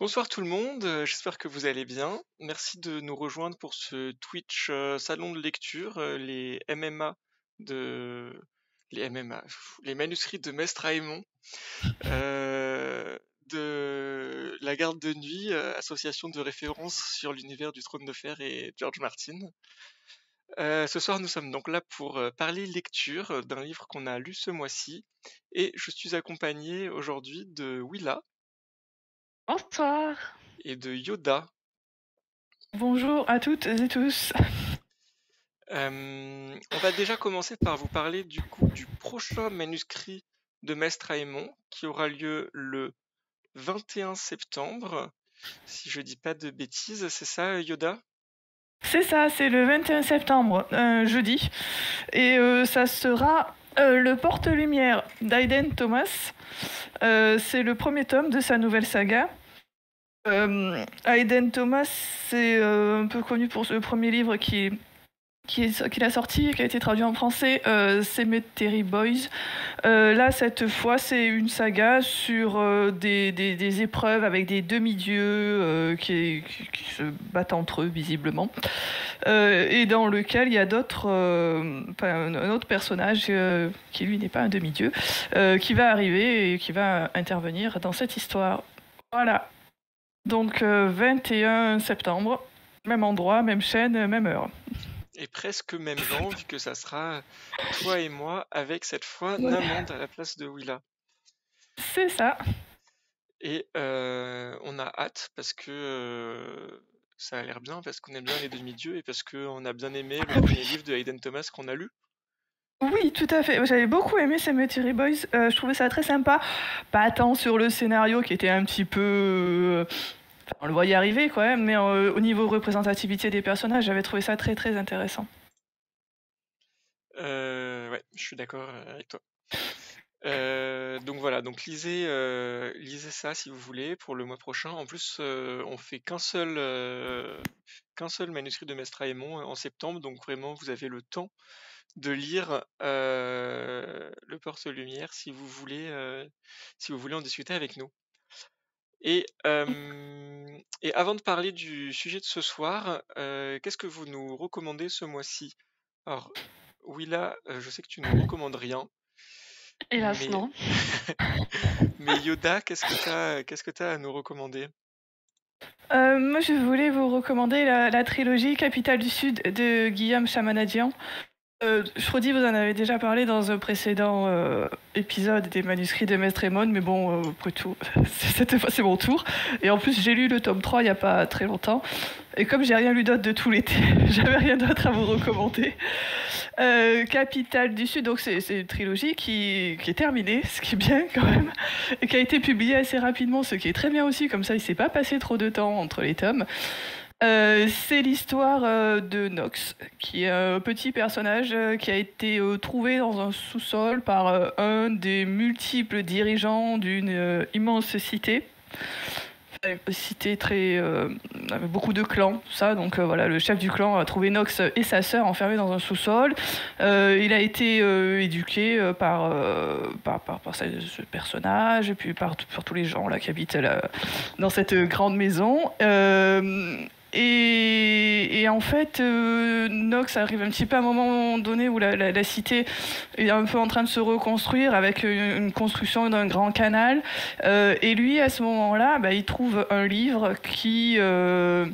Bonsoir tout le monde, j'espère que vous allez bien. Merci de nous rejoindre pour ce Twitch salon de lecture, les MMA de les MMA, les manuscrits de Mestre Aemon, de la Garde de Nuit, association de référence sur l'univers du Trône de Fer et George Martin. Ce soir, nous sommes donc là pour parler lecture d'un livre qu'on a lu ce mois-ci, et je suis accompagné aujourd'hui de Willa Bonsoir. et de Yoda. Bonjour à toutes et tous. On va déjà commencer par vous parler du coup du prochain manuscrit de Mestre Aemon qui aura lieu le 21 septembre, si je dis pas de bêtises, c'est ça Yoda? C'est ça, c'est le 21 septembre, jeudi. Et ça sera le Porte-Lumière d'Aiden Thomas. C'est le premier tome de sa nouvelle saga. Aiden Thomas, c'est un peu connu pour ce premier livre qu'il a sorti, qui a été traduit en français, Cemetery Boys. Là, cette fois, c'est une saga sur des épreuves avec des demi-dieux qui se battent entre eux, visiblement. Et dans lequel il y a un autre personnage qui, lui, n'est pas un demi-dieu, qui va arriver et qui va intervenir dans cette histoire. Voilà. Donc, 21 septembre, même endroit, même chaîne, même heure. Et presque même genre, vu que ça sera toi et moi avec cette fois Namond à la place de Willa. C'est ça. Et on a hâte parce que ça a l'air bien, parce qu'on aime bien les demi-dieux et parce qu'on a bien aimé le premier livre de Aiden Thomas qu'on a lu. Oui, tout à fait. J'avais beaucoup aimé Cemetery Boys. Je trouvais ça très sympa. Pas tant sur le scénario qui était un petit peu... on le voyait arriver quand même, mais au niveau représentativité des personnages, j'avais trouvé ça très très intéressant. Ouais, je suis d'accord avec toi. Donc voilà, donc lisez ça si vous voulez pour le mois prochain. En plus, on fait qu'un seul manuscrit de Mestre Aemon en septembre, donc vraiment vous avez le temps de lire le Porte-Lumière si vous voulez en discuter avec nous. Et avant de parler du sujet de ce soir, qu'est-ce que vous nous recommandez ce mois-ci? Alors, Willa, je sais que tu nous recommandes rien, Hélas, mais non. mais Yoda, qu'est-ce que t'as à nous recommander? Moi, je voulais vous recommander la trilogie Capitale du Sud de Guillaume Chamanadian. Je redis, vous en avez déjà parlé dans un précédent épisode des manuscrits de Maître Aemon, mais bon, après tout, cette fois c'est mon tour. Et en plus, j'ai lu le tome 3 il n'y a pas très longtemps. Et comme j'ai rien lu d'autre de tout l'été, j'avais rien d'autre à vous recommander. Capitale du Sud, donc c'est une trilogie qui est terminée, ce qui est bien quand même, et qui a été publiée assez rapidement, ce qui est très bien aussi, comme ça il ne s'est pas passé trop de temps entre les tomes. C'est l'histoire de Nox, qui est un petit personnage qui a été trouvé dans un sous-sol par un des multiples dirigeants d'une immense cité. Une cité très avec beaucoup de clans, tout ça. Donc voilà, le chef du clan a trouvé Nox et sa sœur enfermés dans un sous-sol. Il a été éduqué par ce personnage et puis par tous les gens là qui habitent là, dans cette grande maison. Et en fait, Nox arrive un petit peu à un moment donné où la cité est un peu en train de se reconstruire avec une construction d'un grand canal. Et lui, à ce moment-là, il trouve un livre de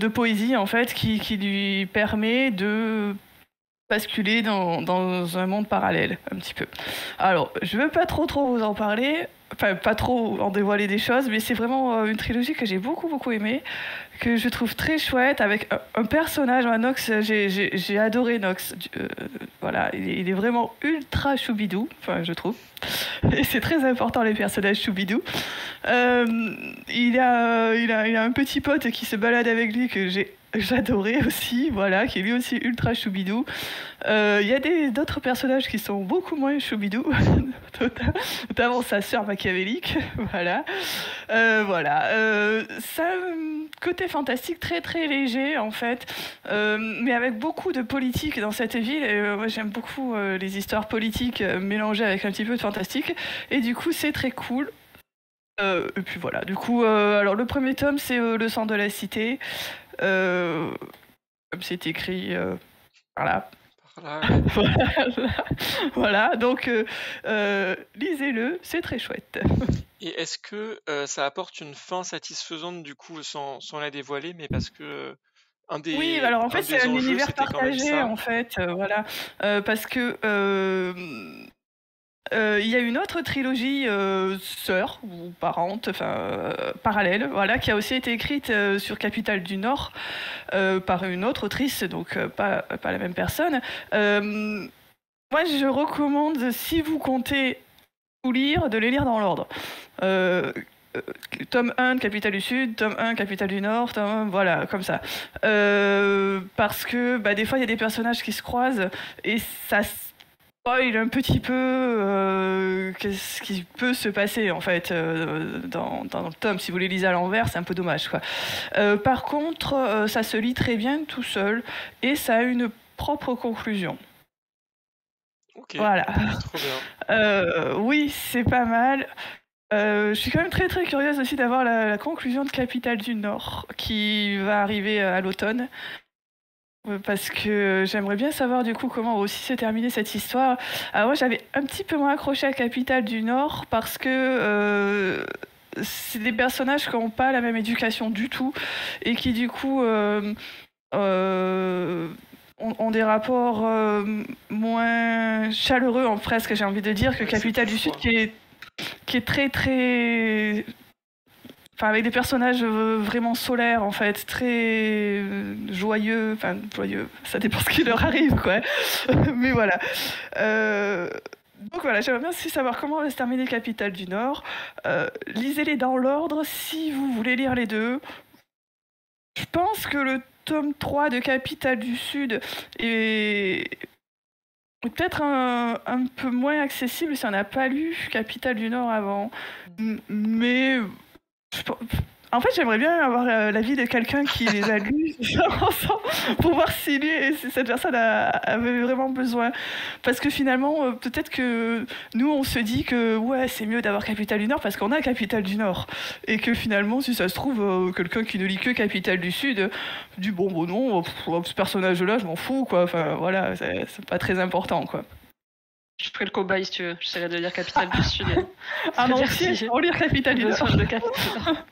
poésie, en fait, qui lui permet de basculer dans un monde parallèle, un petit peu. Alors, je veux pas trop vous en parler, enfin pas trop en dévoiler des choses, mais c'est vraiment une trilogie que j'ai beaucoup aimée, que je trouve très chouette, avec un personnage, Nox, j'ai adoré Nox. Voilà, il est vraiment ultra choubidou, enfin je trouve. Et c'est très important les personnages choubidou. Il a un petit pote qui se balade avec lui que j'adorais aussi, voilà, qui est lui aussi ultra choubidou. Il y a d'autres personnages qui sont beaucoup moins choubidou, notamment sa sœur machiavélique, voilà. Ça, côté fantastique très très léger en fait, mais avec beaucoup de politique dans cette ville. Et, moi j'aime beaucoup les histoires politiques mélangées avec un petit peu de fantastique. Et du coup c'est très cool. Et puis voilà, du coup, alors le premier tome, c'est Le sang de la cité. Comme c'est écrit, voilà. Par là, ouais. Voilà, donc lisez-le, c'est très chouette. Et est-ce que ça apporte une fin satisfaisante du coup, sans la dévoiler, mais parce que Oui, alors en un fait, c'est des un enjeux, univers c'était quand même partagé, ça? en fait, voilà, parce que, il y a une autre trilogie, sœur ou parente, enfin, parallèle, voilà, qui a aussi été écrite, sur Capitale du Nord, par une autre autrice, donc pas la même personne. Moi, je recommande, si vous comptez tout lire, de les lire dans l'ordre. Euh, euh, tome 1 de Capitale du Sud, tome 1 Capitale du Nord, tome 1, voilà, comme ça. Parce que des fois, il y a des personnages qui se croisent et ça spoil un petit peu qu'est-ce qui peut se passer en fait dans le tome. Si vous les lisez à l'envers, c'est un peu dommage, quoi. Par contre, ça se lit très bien tout seul et ça a une propre conclusion. Ok, Voilà. trop bien. Oui, c'est pas mal. Je suis quand même très très curieuse aussi d'avoir la conclusion de Capitale du Nord qui va arriver à l'automne. Parce que j'aimerais bien savoir du coup comment va aussi se terminer cette histoire. Alors moi j'avais un petit peu moins accroché à Capitale du Nord parce que c'est des personnages qui n'ont pas la même éducation du tout et qui du coup euh, ont des rapports moins chaleureux, en presque j'ai envie de dire, que Ouais, c'est Capitale plus du Sud froid. qui est très très... Enfin, avec des personnages vraiment solaires, en fait, très joyeux. Enfin, joyeux, ça dépend ce qui leur arrive, quoi. Mais voilà. Euh, donc voilà, j'aimerais bien aussi savoir comment va se terminer Capitale du Nord. Lisez-les dans l'ordre si vous voulez lire les deux. Je pense que le tome 3 de Capitale du Sud est peut-être un peu moins accessible si on n'a pas lu Capitale du Nord avant. Mais en fait, j'aimerais bien avoir l'avis de quelqu'un qui les a lus ensemble pour voir si lui et si cette personne avait vraiment besoin. Parce que finalement, peut-être que nous, on se dit que ouais, c'est mieux d'avoir Capitale du Nord parce qu'on a Capitale du Nord. Et que finalement, si ça se trouve, quelqu'un qui ne lit que Capitale du Sud dit bon non, ce personnage-là, je m'en fous, quoi. Enfin voilà, c'est pas très important, quoi. Je ferai le cobaye si tu veux. J'essaierai de lire Capitale du Sud. En entier, on lire Capitale du Nord. Besoin de Capitale.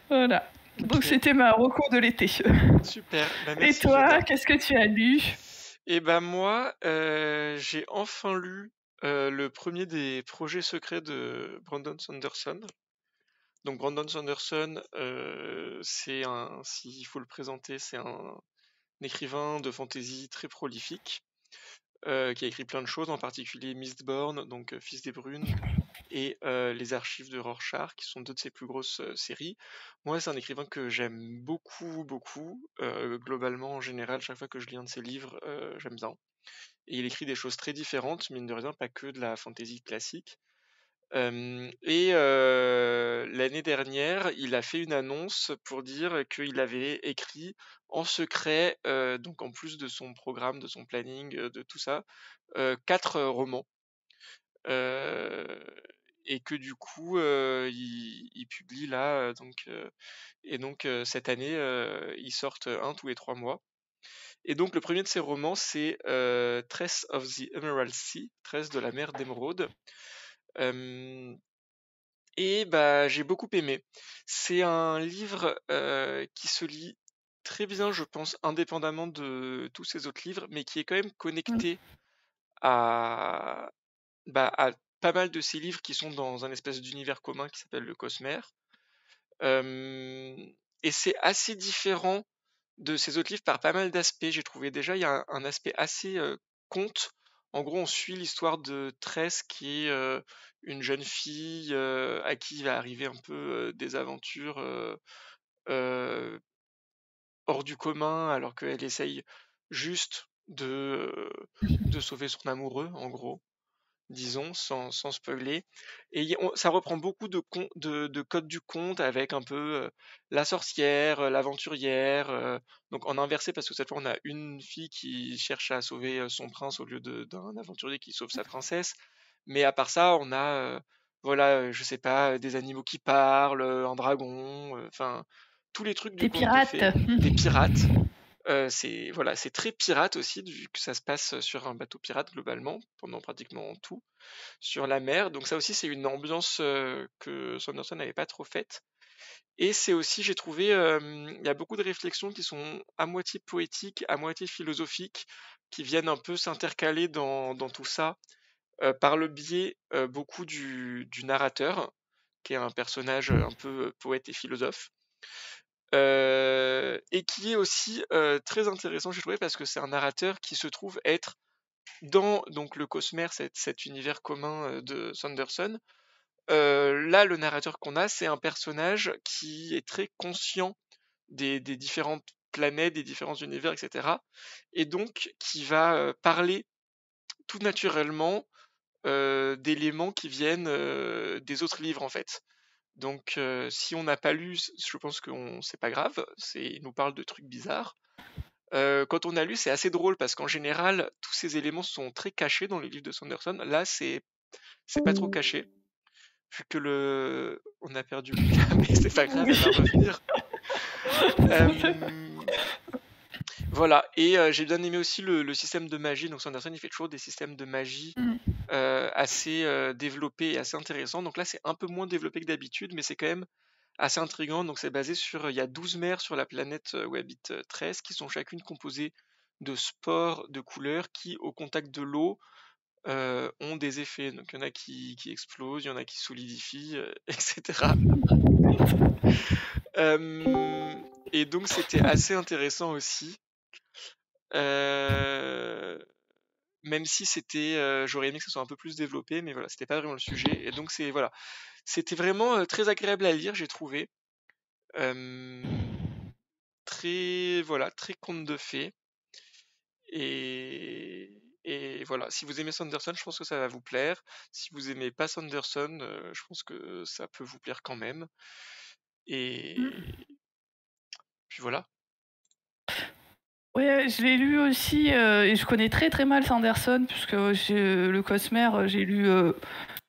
Voilà. Ok. Donc c'était ma reco de l'été. Super. Bah, Et merci, toi, Jada. qu'est-ce que tu as lu? Et ben moi, j'ai enfin lu le premier des projets secrets de Brandon Sanderson. Donc Brandon Sanderson, s'il faut le présenter, c'est un écrivain de fantasy très prolifique, qui a écrit plein de choses, en particulier Mistborn, donc Fils des Brunes, et Les Archives de Rorschach, qui sont deux de ses plus grosses séries. Moi, c'est un écrivain que j'aime beaucoup, beaucoup. Globalement, en général, chaque fois que je lis un de ses livres, j'aime bien. Et il écrit des choses très différentes, mine de rien, pas que de la fantasy classique. L'année dernière, il a fait une annonce pour dire qu'il avait écrit en secret, donc en plus de son programme, de son planning, de tout ça, 4 romans. Et que du coup, il publie là, cette année, ils sortent un tous les 3 mois. Et donc le premier de ces romans, c'est Tress of the Emerald Sea, Tress de la mer d'émeraude. Et bah j'ai beaucoup aimé. C'est un livre qui se lit très bien, je pense, indépendamment de tous ces autres livres, mais qui est quand même connecté à, à pas mal de ces livres qui sont dans un espèce d'univers commun qui s'appelle le Cosmere. Et c'est assez différent de ces autres livres par pas mal d'aspects. J'ai trouvé déjà il y a un aspect assez conte. En gros, on suit l'histoire de Tress, qui est une jeune fille à qui il va arriver un peu des aventures euh, hors du commun, alors qu'elle essaye juste de sauver son amoureux, en gros, disons, sans spoiler. Et ça reprend beaucoup de codes du conte, avec un peu la sorcière, l'aventurière, donc en inversé, parce que cette fois on a une fille qui cherche à sauver son prince au lieu d'un aventurier qui sauve sa princesse. Mais à part ça, on a voilà, je sais pas, des animaux qui parlent, un dragon, enfin tous les trucs du Des conte de pirates. fées, des pirates. C'est voilà, c'est très pirate aussi, vu que ça se passe sur un bateau pirate globalement, pendant pratiquement tout, sur la mer. Donc ça aussi, c'est une ambiance que Sanderson n'avait pas trop faite. Et c'est aussi, j'ai trouvé, il y a beaucoup de réflexions qui sont à moitié poétiques, à moitié philosophiques, qui viennent un peu s'intercaler dans tout ça, par le biais beaucoup du narrateur, qui est un personnage un peu poète et philosophe. Et qui est aussi très intéressant, j'ai trouvé, parce que c'est un narrateur qui se trouve être dans donc le Cosmere, cet univers commun de Sanderson. Là, le narrateur qu'on a, c'est un personnage qui est très conscient des différentes planètes, des différents univers, etc. Et donc qui va parler tout naturellement d'éléments qui viennent des autres livres en fait. Donc si on n'a pas lu, je pense que c'est pas grave, il nous parle de trucs bizarres. Quand on a lu, c'est assez drôle parce qu'en général, tous ces éléments sont très cachés dans les livres de Sanderson. Là, c'est pas trop caché, vu que on a perdu Lucas, mais c'est pas grave, elle va revenir. Voilà, et j'ai bien aimé aussi le système de magie. Donc Sanderson, il fait toujours des systèmes de magie assez développés et assez intéressants. Donc là, c'est un peu moins développé que d'habitude, mais c'est quand même assez intriguant. Donc c'est basé sur, il y a 12 mers sur la planète où habitent 13, qui sont chacune composées de spores de couleurs qui, au contact de l'eau, ont des effets. Donc il y en a qui explosent, il y en a qui solidifient, etc. Et donc c'était assez intéressant aussi. Même si c'était, j'aurais aimé que ça soit un peu plus développé, mais voilà, c'était pas vraiment le sujet. Et donc voilà, c'était vraiment très agréable à lire, j'ai trouvé. Très conte de fées. Et voilà, si vous aimez Sanderson, je pense que ça va vous plaire. Si vous aimez pas Sanderson, je pense que ça peut vous plaire quand même. Et puis voilà. Ouais, je l'ai lu aussi et je connais très très mal Sanderson puisque le Cosmere, j'ai lu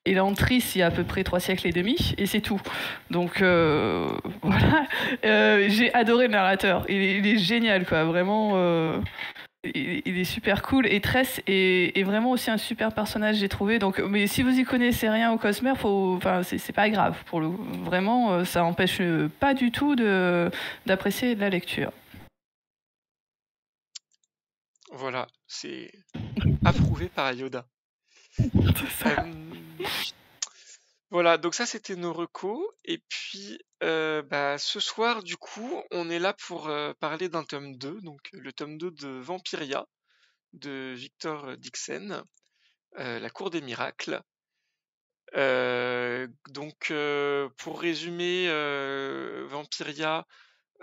Elantris il y a à peu près 3 siècles et demi et c'est tout. Donc voilà, j'ai adoré le narrateur. Il est génial quoi, vraiment. Il est super cool et Tress est vraiment aussi un super personnage j'ai trouvé. Donc, mais si vous y connaissez rien au Cosmere, c'est pas grave. Vraiment, ça empêche pas du tout d'apprécier la lecture. Voilà, c'est approuvé par Yoda. Voilà, donc ça c'était nos recos. Et puis ce soir, du coup, on est là pour parler d'un tome 2, donc le tome 2 de Vampiria de Victor Dixon, La Cour des Miracles. Donc pour résumer, Vampiria,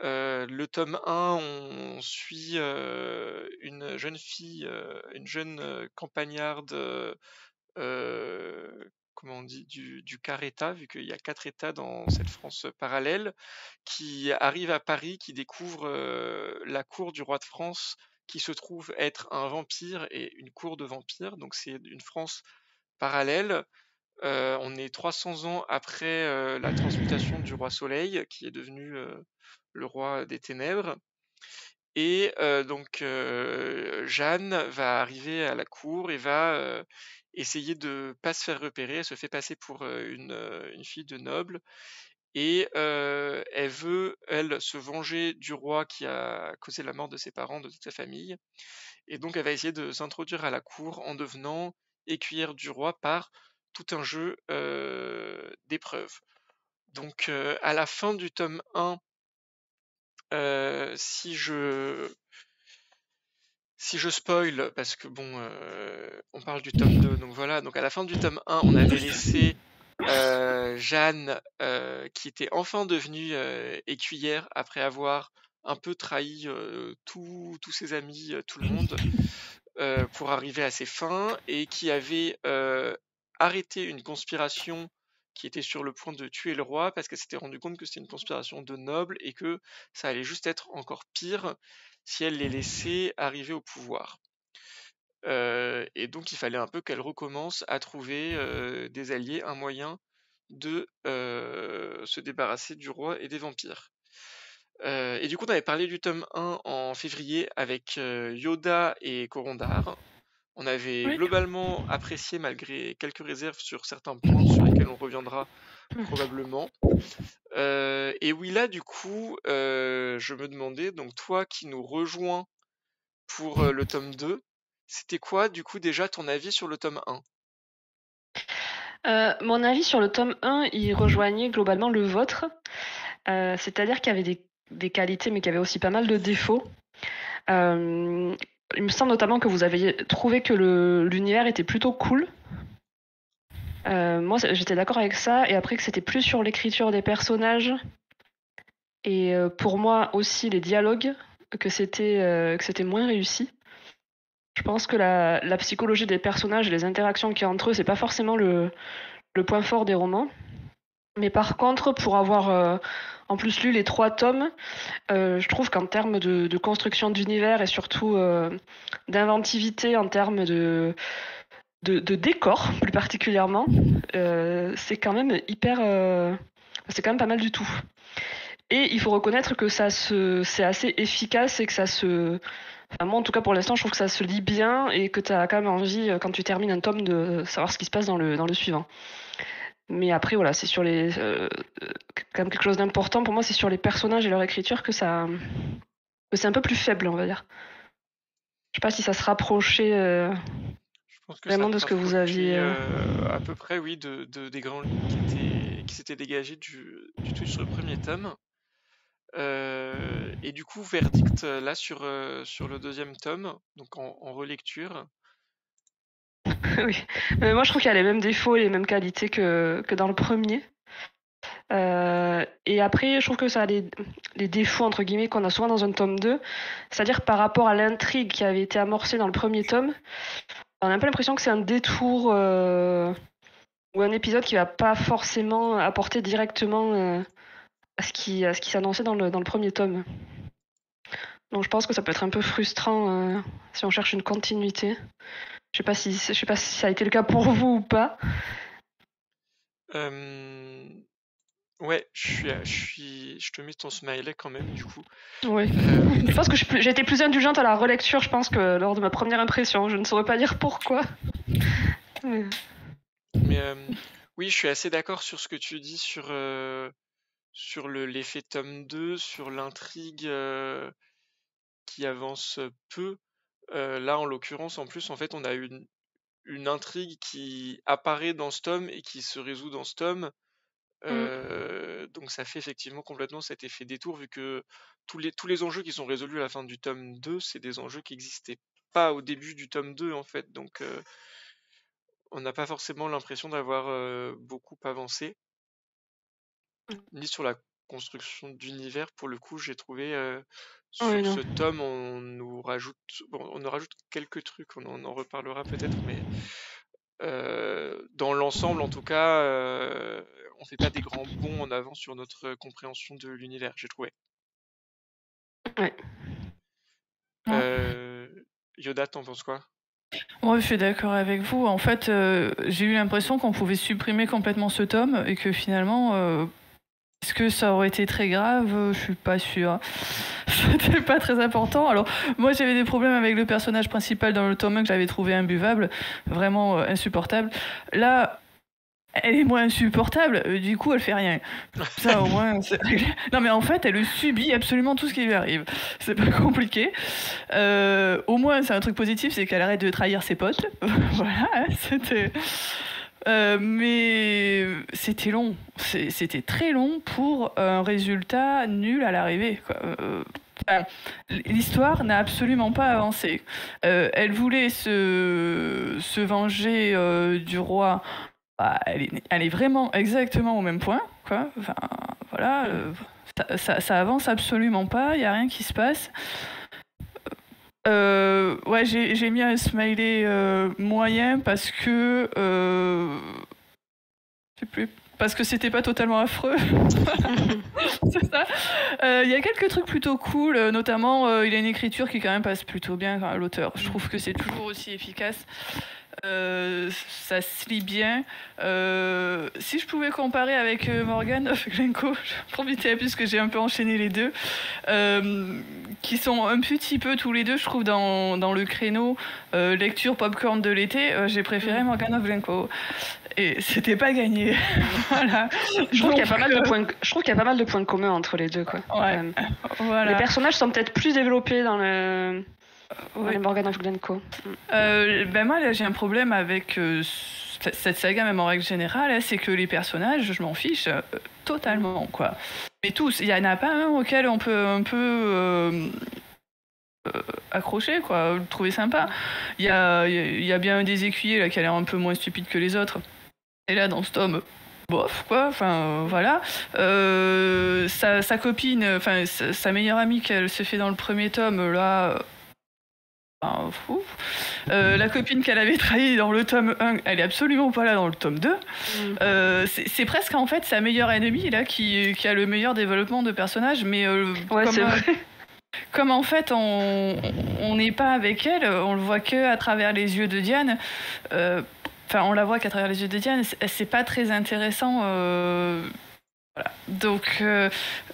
le tome 1, on suit une jeune fille, une jeune campagnarde, comment on dit, du quart état, vu qu'il y a 4 états dans cette France parallèle, qui arrive à Paris, qui découvre la cour du roi de France, qui se trouve être un vampire et une cour de vampires. Donc c'est une France parallèle. On est 300 ans après la transmutation du roi Soleil, qui est devenu le roi des ténèbres. Et donc Jeanne va arriver à la cour et va essayer de pas se faire repérer. Elle se fait passer pour une fille de noble et elle veut, elle, se venger du roi qui a causé la mort de ses parents, de toute sa famille. Et donc elle va essayer de s'introduire à la cour en devenant écuyère du roi par tout un jeu d'épreuves. Donc à la fin du tome 1, si je spoil, parce que bon, on parle du tome 2, donc voilà, donc à la fin du tome 1, on avait laissé Jeanne, qui était enfin devenue écuyère après avoir un peu trahi tous ses amis, tout le monde, pour arriver à ses fins, et qui avait arrêté une conspiration qui était sur le point de tuer le roi, parce qu'elle s'était rendu compte que c'était une conspiration de nobles et que ça allait juste être encore pire si elle les laissait arriver au pouvoir. Et donc il fallait un peu qu'elle recommence à trouver des alliés, un moyen de se débarrasser du roi et des vampires. Et du coup, on avait parlé du tome 1 en février avec Yoda et Corondar. On avait Oui. globalement apprécié malgré quelques réserves sur certains points sur lesquels on reviendra probablement. Et Willa, du coup, je me demandais, donc toi qui nous rejoins pour le tome 2, c'était quoi du coup déjà ton avis sur le tome 1? Mon avis sur le tome 1, il rejoignait globalement le vôtre. C'est-à-dire qu'il y avait des qualités, mais qu'il y avait aussi pas mal de défauts. Il me semble notamment que vous aviez trouvé que l'univers était plutôt cool. Moi, j'étais d'accord avec ça. Et après, que c'était plus sur l'écriture des personnages. Et pour moi aussi, les dialogues, que c'était moins réussi. Je pense que la psychologie des personnages et les interactions qu'il y a entre eux, c'est pas forcément le point fort des romans. Mais par contre, pour avoir en plus lu les 3 tomes, je trouve qu'en termes de construction d'univers et surtout d'inventivité en termes de décor, plus particulièrement, c'est quand même c'est quand même pas mal du tout. Et il faut reconnaître que c'est assez efficace et que enfin, moi, en tout cas, pour l'instant, je trouve que ça se lit bien et que tu as quand même envie, quand tu termines un tome, de savoir ce qui se passe dans le suivant. Mais après, voilà, c'est sur quand même quelque chose d'important pour moi, c'est sur les personnages et leur écriture que c'est un peu plus faible, on va dire. Je sais pas si ça se rapprochait Je pense que vraiment ça de ce que vous rapprochait, aviez. à peu près, oui, des grandes lignes qui s'étaient dégagées du tweet sur le premier tome. Et du coup, verdict là sur le deuxième tome, donc en relecture. Oui. Mais moi, je trouve qu'il y a les mêmes défauts et les mêmes qualités que dans le premier. Et après, je trouve que ça a les défauts, entre guillemets, qu'on a souvent dans un tome 2. C'est-à-dire par rapport à l'intrigue qui avait été amorcée dans le premier tome, on a un peu l'impression que c'est un détour ou un épisode qui va pas forcément apporter directement à ce qui s'annonçait dans le premier tome. Donc je pense que ça peut être un peu frustrant si on cherche une continuité. Je sais pas si ça a été le cas pour vous ou pas. Ouais, je te mets ton smiley quand même du coup. Oui. Je pense que j'ai été plus indulgente à la relecture, je pense, que lors de ma première impression. Je ne saurais pas dire pourquoi. Mais oui, je suis assez d'accord sur ce que tu dis sur l'effet tome 2, sur l'intrigue qui avance peu. Là, en l'occurrence, en plus, en fait, on a une intrigue qui apparaît dans ce tome et qui se résout dans ce tome. Donc ça fait effectivement complètement cet effet détour, vu que tous les enjeux qui sont résolus à la fin du tome 2, c'est des enjeux qui n'existaient pas au début du tome 2, en fait. Donc on n'a pas forcément l'impression d'avoir beaucoup avancé. Ni sur la construction d'univers, pour le coup, j'ai trouvé sur ce tome, on rajoute quelques trucs, on en reparlera peut-être, mais dans l'ensemble, en tout cas, on fait pas des grands bonds en avant sur notre compréhension de l'univers, j'ai trouvé. Ouais. Yoda, t'en penses quoi? Moi, je suis d'accord avec vous. En fait, j'ai eu l'impression qu'on pouvait supprimer complètement ce tome et que finalement, est-ce que ça aurait été très grave? Je suis pas sûre. C'était pas très important. Alors, moi, j'avais des problèmes avec le personnage principal dans le tome 1 que j'avais trouvé imbuvable, vraiment insupportable. Là, elle est moins insupportable, du coup, elle fait rien. Ça, au moins, c'est réglé. Non, mais en fait, elle subit absolument tout ce qui lui arrive. C'est pas compliqué. Au moins, c'est un truc positif, c'est qu'elle arrête de trahir ses potes. Voilà, c'était... mais c'était long, c'était très long pour un résultat nul à l'arrivée. L'histoire n'a absolument pas avancé. Elle voulait se venger du roi. Elle est vraiment exactement au même point, quoi. Enfin, voilà, ça avance absolument pas, il n'y a rien qui se passe. Ouais, j'ai mis un smiley moyen parce que je sais plus, parce que c'était pas totalement affreux. C'est ça. Il y a quelques trucs plutôt cool, notamment il a une écriture qui quand même passe plutôt bien, l'auteur. Je trouve que c'est toujours aussi efficace. Ça se lit bien. Si je pouvais comparer avec Morgan of Glencoe, je profitais puisque j'ai un peu enchaîné les deux, qui sont un petit peu tous les deux, je trouve, dans le créneau lecture popcorn de l'été. J'ai préféré Morgan of Glencoe. Et c'était pas gagné. Voilà. Je trouve qu'il y a pas mal de points communs entre les deux, quoi. Ouais. Voilà. Les personnages sont peut-être plus développés dans le Morgan of Glencoe. Moi, là, j'ai un problème avec cette saga, même en règle générale, c'est que les personnages, je m'en fiche totalement, quoi. Mais tous, il y en a pas un auquel on peut un peu accrocher, quoi, le trouver sympa. Il y a bien un des écuyers là qui a l'air un peu moins stupide que les autres. Et là, dans ce tome, bof, quoi, enfin, voilà. Sa copine, enfin, sa meilleure amie qu'elle se fait dans le premier tome, là... fou. La copine qu'elle avait trahie dans le tome 1, elle est absolument pas là dans le tome 2. C'est presque en fait sa meilleure ennemie là qui a le meilleur développement de personnage, mais c'est vrai. Comme en fait on n'est pas avec elle, on le voit que à travers les yeux de Diane. Enfin, on la voit qu'à travers les yeux de Diane, c'est pas très intéressant. Voilà. Donc,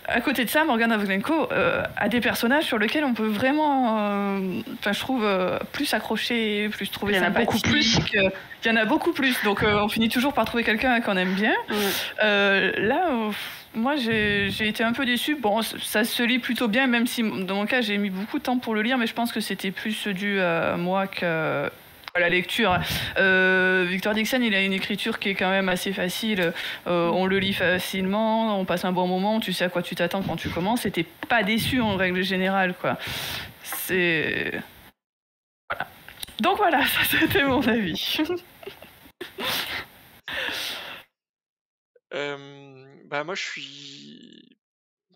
à côté de ça, Morgan of Glencoe a des personnages sur lesquels on peut vraiment, je trouve, plus accrocher, plus trouver sympathique. Il y en a beaucoup plus. Donc, on finit toujours par trouver quelqu'un qu'on aime bien. Là, moi, j'ai été un peu déçue. Bon, ça se lit plutôt bien, même si, dans mon cas, j'ai mis beaucoup de temps pour le lire, mais je pense que c'était plus dû à moi que... la lecture. Victor Dixon, il a une écriture qui est quand même assez facile. On le lit facilement, on passe un bon moment, tu sais à quoi tu t'attends quand tu commences. Et t'es pas déçu en règle générale, quoi. C'est... Voilà. Donc voilà, ça c'était mon avis. Moi, je suis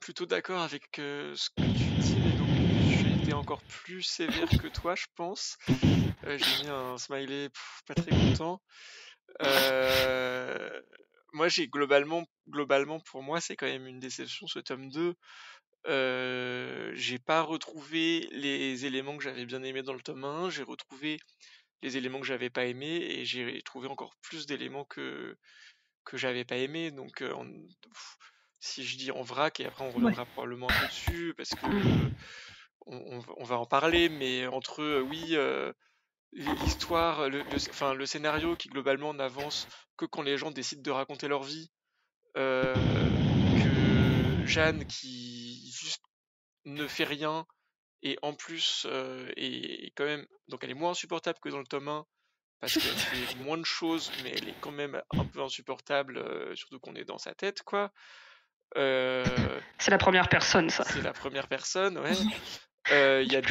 plutôt d'accord avec ce que tu dis, mais donc j'ai été encore plus sévère que toi, je pense. J'ai mis un smiley pas très content. Moi, j'ai globalement, pour moi, c'est quand même une déception ce tome 2. J'ai pas retrouvé les éléments que j'avais bien aimés dans le tome 1. J'ai retrouvé les éléments que j'avais pas aimés et j'ai trouvé encore plus d'éléments que j'avais pas aimés. Donc, si je dis en vrac, et après on reviendra probablement un peu dessus parce que on va en parler, mais entre l'histoire, le scénario qui globalement n'avance que quand les gens décident de raconter leur vie, que Jeanne qui juste ne fait rien et en plus est quand même, donc elle est moins insupportable que dans le tome 1 parce qu'elle fait moins de choses, mais elle est quand même un peu insupportable, surtout qu'on est dans sa tête, quoi. C'est la première personne, ça. C'est la première personne, ouais. Il y a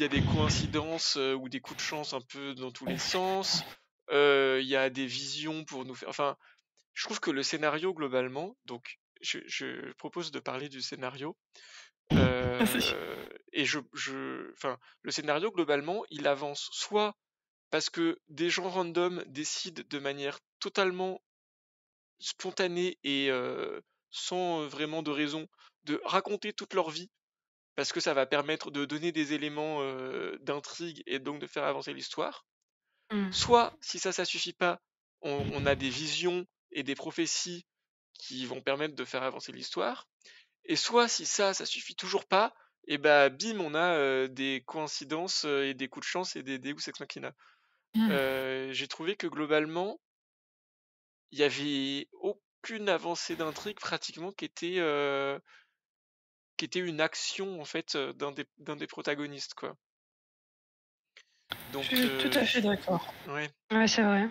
des coïncidences ou des coups de chance un peu dans tous les sens. Il y a des visions pour nous faire... Enfin, je trouve que le scénario, globalement... Donc, je propose de parler du scénario. Et le scénario, globalement, il avance soit parce que des gens random décident de manière totalement spontanée et sans vraiment de raison de raconter toute leur vie, parce que ça va permettre de donner des éléments d'intrigue et donc de faire avancer l'histoire. Soit, si ça suffit pas, on a des visions et des prophéties qui vont permettre de faire avancer l'histoire. Et soit, si ça suffit toujours pas, et bim, on a des coïncidences et des coups de chance et des Deus Ex Machina. J'ai trouvé que globalement, il y avait aucune avancée d'intrigue pratiquement qui était une action en fait d'un des protagonistes, quoi. Donc, je suis tout à fait d'accord. Ouais, c'est vrai.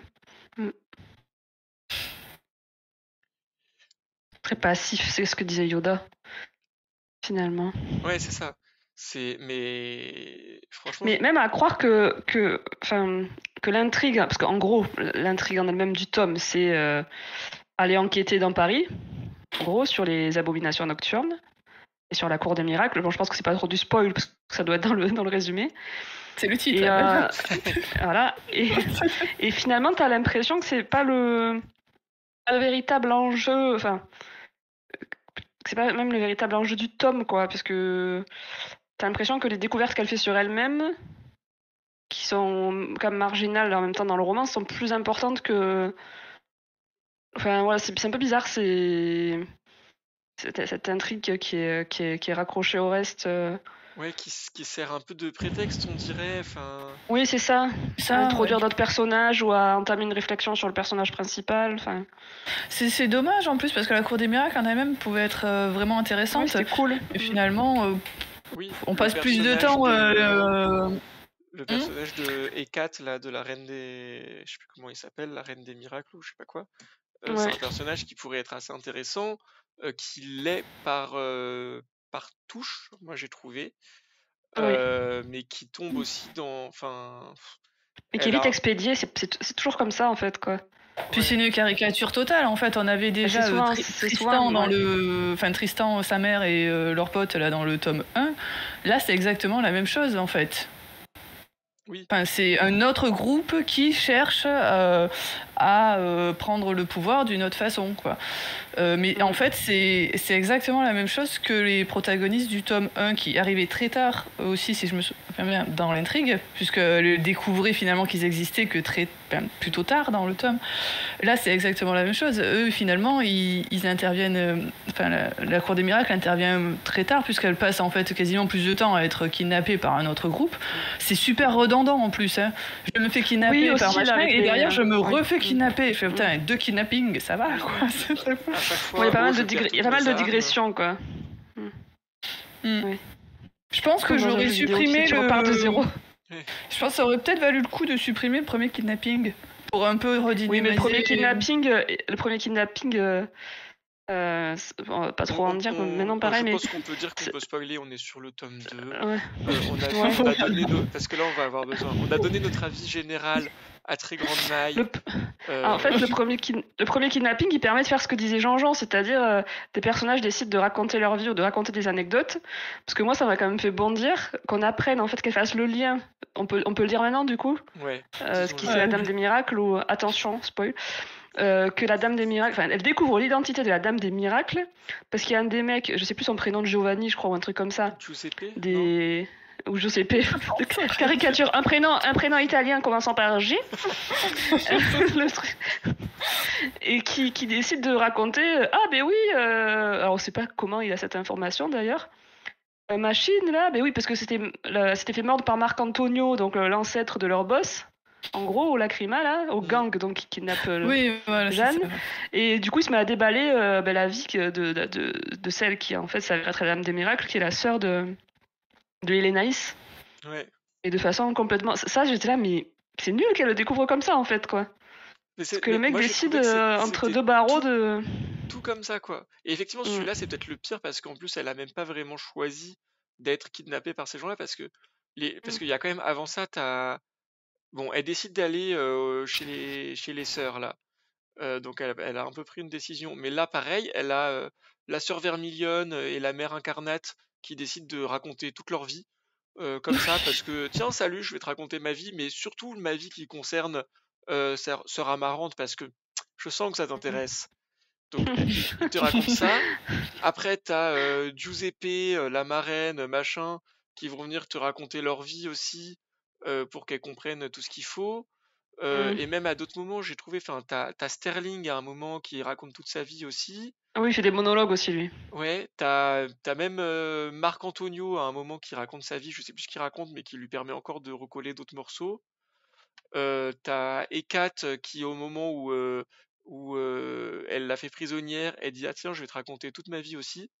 Très passif, c'est ce que disait Yoda, finalement. Ouais, c'est ça. Mais franchement. Mais même à croire que l'intrigue, parce qu'en gros, l'intrigue en elle-même du tome, c'est aller enquêter dans Paris, en gros, sur les abominations nocturnes et sur la cour des miracles. Bon, je pense que c'est pas trop du spoil parce que ça doit être dans le résumé. C'est le titre. Voilà. Et finalement, t'as l'impression que c'est pas le véritable enjeu. Enfin, c'est pas même le véritable enjeu du tome, quoi, parce que t'as l'impression que les découvertes qu'elle fait sur elle-même, qui sont quand même marginales en même temps dans le roman, sont plus importantes que... Enfin, voilà, c'est un peu bizarre, cette intrigue qui est raccrochée au reste. Ouais, qui sert un peu de prétexte, on dirait. Enfin, Oui, c'est ça. Ça, À introduire ouais. d'autres personnages ou à entamer une réflexion sur le personnage principal. Enfin, C'est dommage en plus parce que la Cour des miracles en elle-même pouvait être vraiment ouais, intéressante. c'était cool. Et finalement, oui, on le passe plus de personnage temps. le Hmm. personnage de Hécate, là, de la reine des... Je sais plus comment il s'appelle, la reine des miracles ou je sais pas quoi. C'est Ouais, un personnage qui pourrait être assez intéressant, qui l'est par touche, moi j'ai trouvé, oui. mais qui tombe aussi dans... Enfin, Et qui est elle vite a... expédié, c'est toujours comme ça en fait, quoi. Puis c'est Ouais, une caricature totale en fait. On avait Et déjà c'est Tristan souvent, dans ouais. le, enfin Tristan, sa mère et leur pote là dans le tome 1. Là, c'est exactement la même chose en fait. oui, Enfin, c'est un autre groupe qui cherche à prendre le pouvoir d'une autre façon, quoi. Mais en fait, c'est exactement la même chose que les protagonistes du tome 1 qui arrivaient très tard aussi, si je me souviens bien, dans l'intrigue, puisqu'elles découvraient finalement qu'ils existaient que plutôt tard dans le tome. Là, c'est exactement la même chose. Eux, finalement, ils interviennent. Enfin, la Cour des miracles intervient très tard, puisqu'elle passe en fait quasiment plus de temps à être kidnappée par un autre groupe. C'est super redondant en plus. Hein. Je me fais kidnapper Oui, par aussi, là, machin, avec et derrière, je me oui. refais kidnapper. Je fais putain, 2 kidnappings, ça va, quoi. à chaque Bon, il y fois, a pas mal je de, perds il y a toutes pas mal mes de armes. digressions, quoi. Mm. Oui. Je pense que Comme dans un j'aurais jeu vidéo, tu sais, supprimé tu le. repars de zéro. Je pense que ça aurait peut-être valu le coup de supprimer le premier kidnapping pour un peu redynamiser. Oui, mais le premier kidnapping, on va pas trop en dire maintenant, pareil, Je mais pense qu'on peut dire qu'on peut spoiler, on est sur le tome 2. ouais. On a donné parce que là on va avoir besoin. On a donné notre avis général à très grande maille. En fait, le premier kidnapping, il permet de faire ce que disait Jean-Jean, c'est-à-dire des personnages décident de raconter leur vie ou de raconter des anecdotes. Parce que moi, ça m'a quand même fait bondir qu'on apprenne en fait qu'elle fasse le lien. On peut le dire maintenant, du coup. Ouais. Ce qui c'est la Dame des Miracles ou attention, spoil. Que la Dame des Miracles, enfin, elle découvre l'identité de la Dame des Miracles parce qu'il y a un des mecs, je sais plus son prénom, de Giovanni, je crois, ou un truc comme ça. Giuseppe. Ou Giuseppe, caricature, un prénom italien commençant par G. Et qui décide de raconter ah ben oui, alors on sait pas comment il a cette information d'ailleurs. Machine là, ben oui, parce que c'était fait mordre par Marc Antonio, donc l'ancêtre de leur boss. En gros, au Lacrima, là, au gang donc, qui kidnappe voilà, Jeanne. Et du coup, il se met à déballer la vie de celle qui, en fait, s'avère être la Dame des Miracles, qui est la sœur de Hélénaïs. Ouais. Et de façon complètement... Ça, j'étais là, mais c'est nul qu'elle le découvre comme ça, en fait, quoi. Parce que le mec décide entre deux barreaux de... Tout comme ça, quoi. Et effectivement, celui-là, c'est peut-être le pire, parce qu'en plus, elle a même pas vraiment choisi d'être kidnappée par ces gens-là, parce qu'il y a quand même, avant ça, Bon, elle décide d'aller chez les sœurs, là. Donc elle a un peu pris une décision. Mais là, pareil, elle a la sœur Vermilion et la mère Incarnate qui décident de raconter toute leur vie. Comme ça, parce que tiens, salut, je vais te raconter ma vie, mais surtout ma vie qui concerne sœur Amarante, parce que je sens que ça t'intéresse. Donc il te raconte ça. Après, t'as Giuseppe, la marraine, machin, qui vont venir te raconter leur vie aussi, pour qu'elles comprennent tout ce qu'il faut. Et même à d'autres moments, j'ai trouvé, enfin, t'as Sterling à un moment qui raconte toute sa vie aussi. Oui, il fait des monologues aussi, lui. Ouais, t'as même Marc Antonio à un moment qui raconte sa vie, je sais plus ce qu'il raconte, mais qui lui permet encore de recoller d'autres morceaux. T'as Hécate qui, au moment où elle l'a fait prisonnière, elle dit ah tiens, je vais te raconter toute ma vie aussi.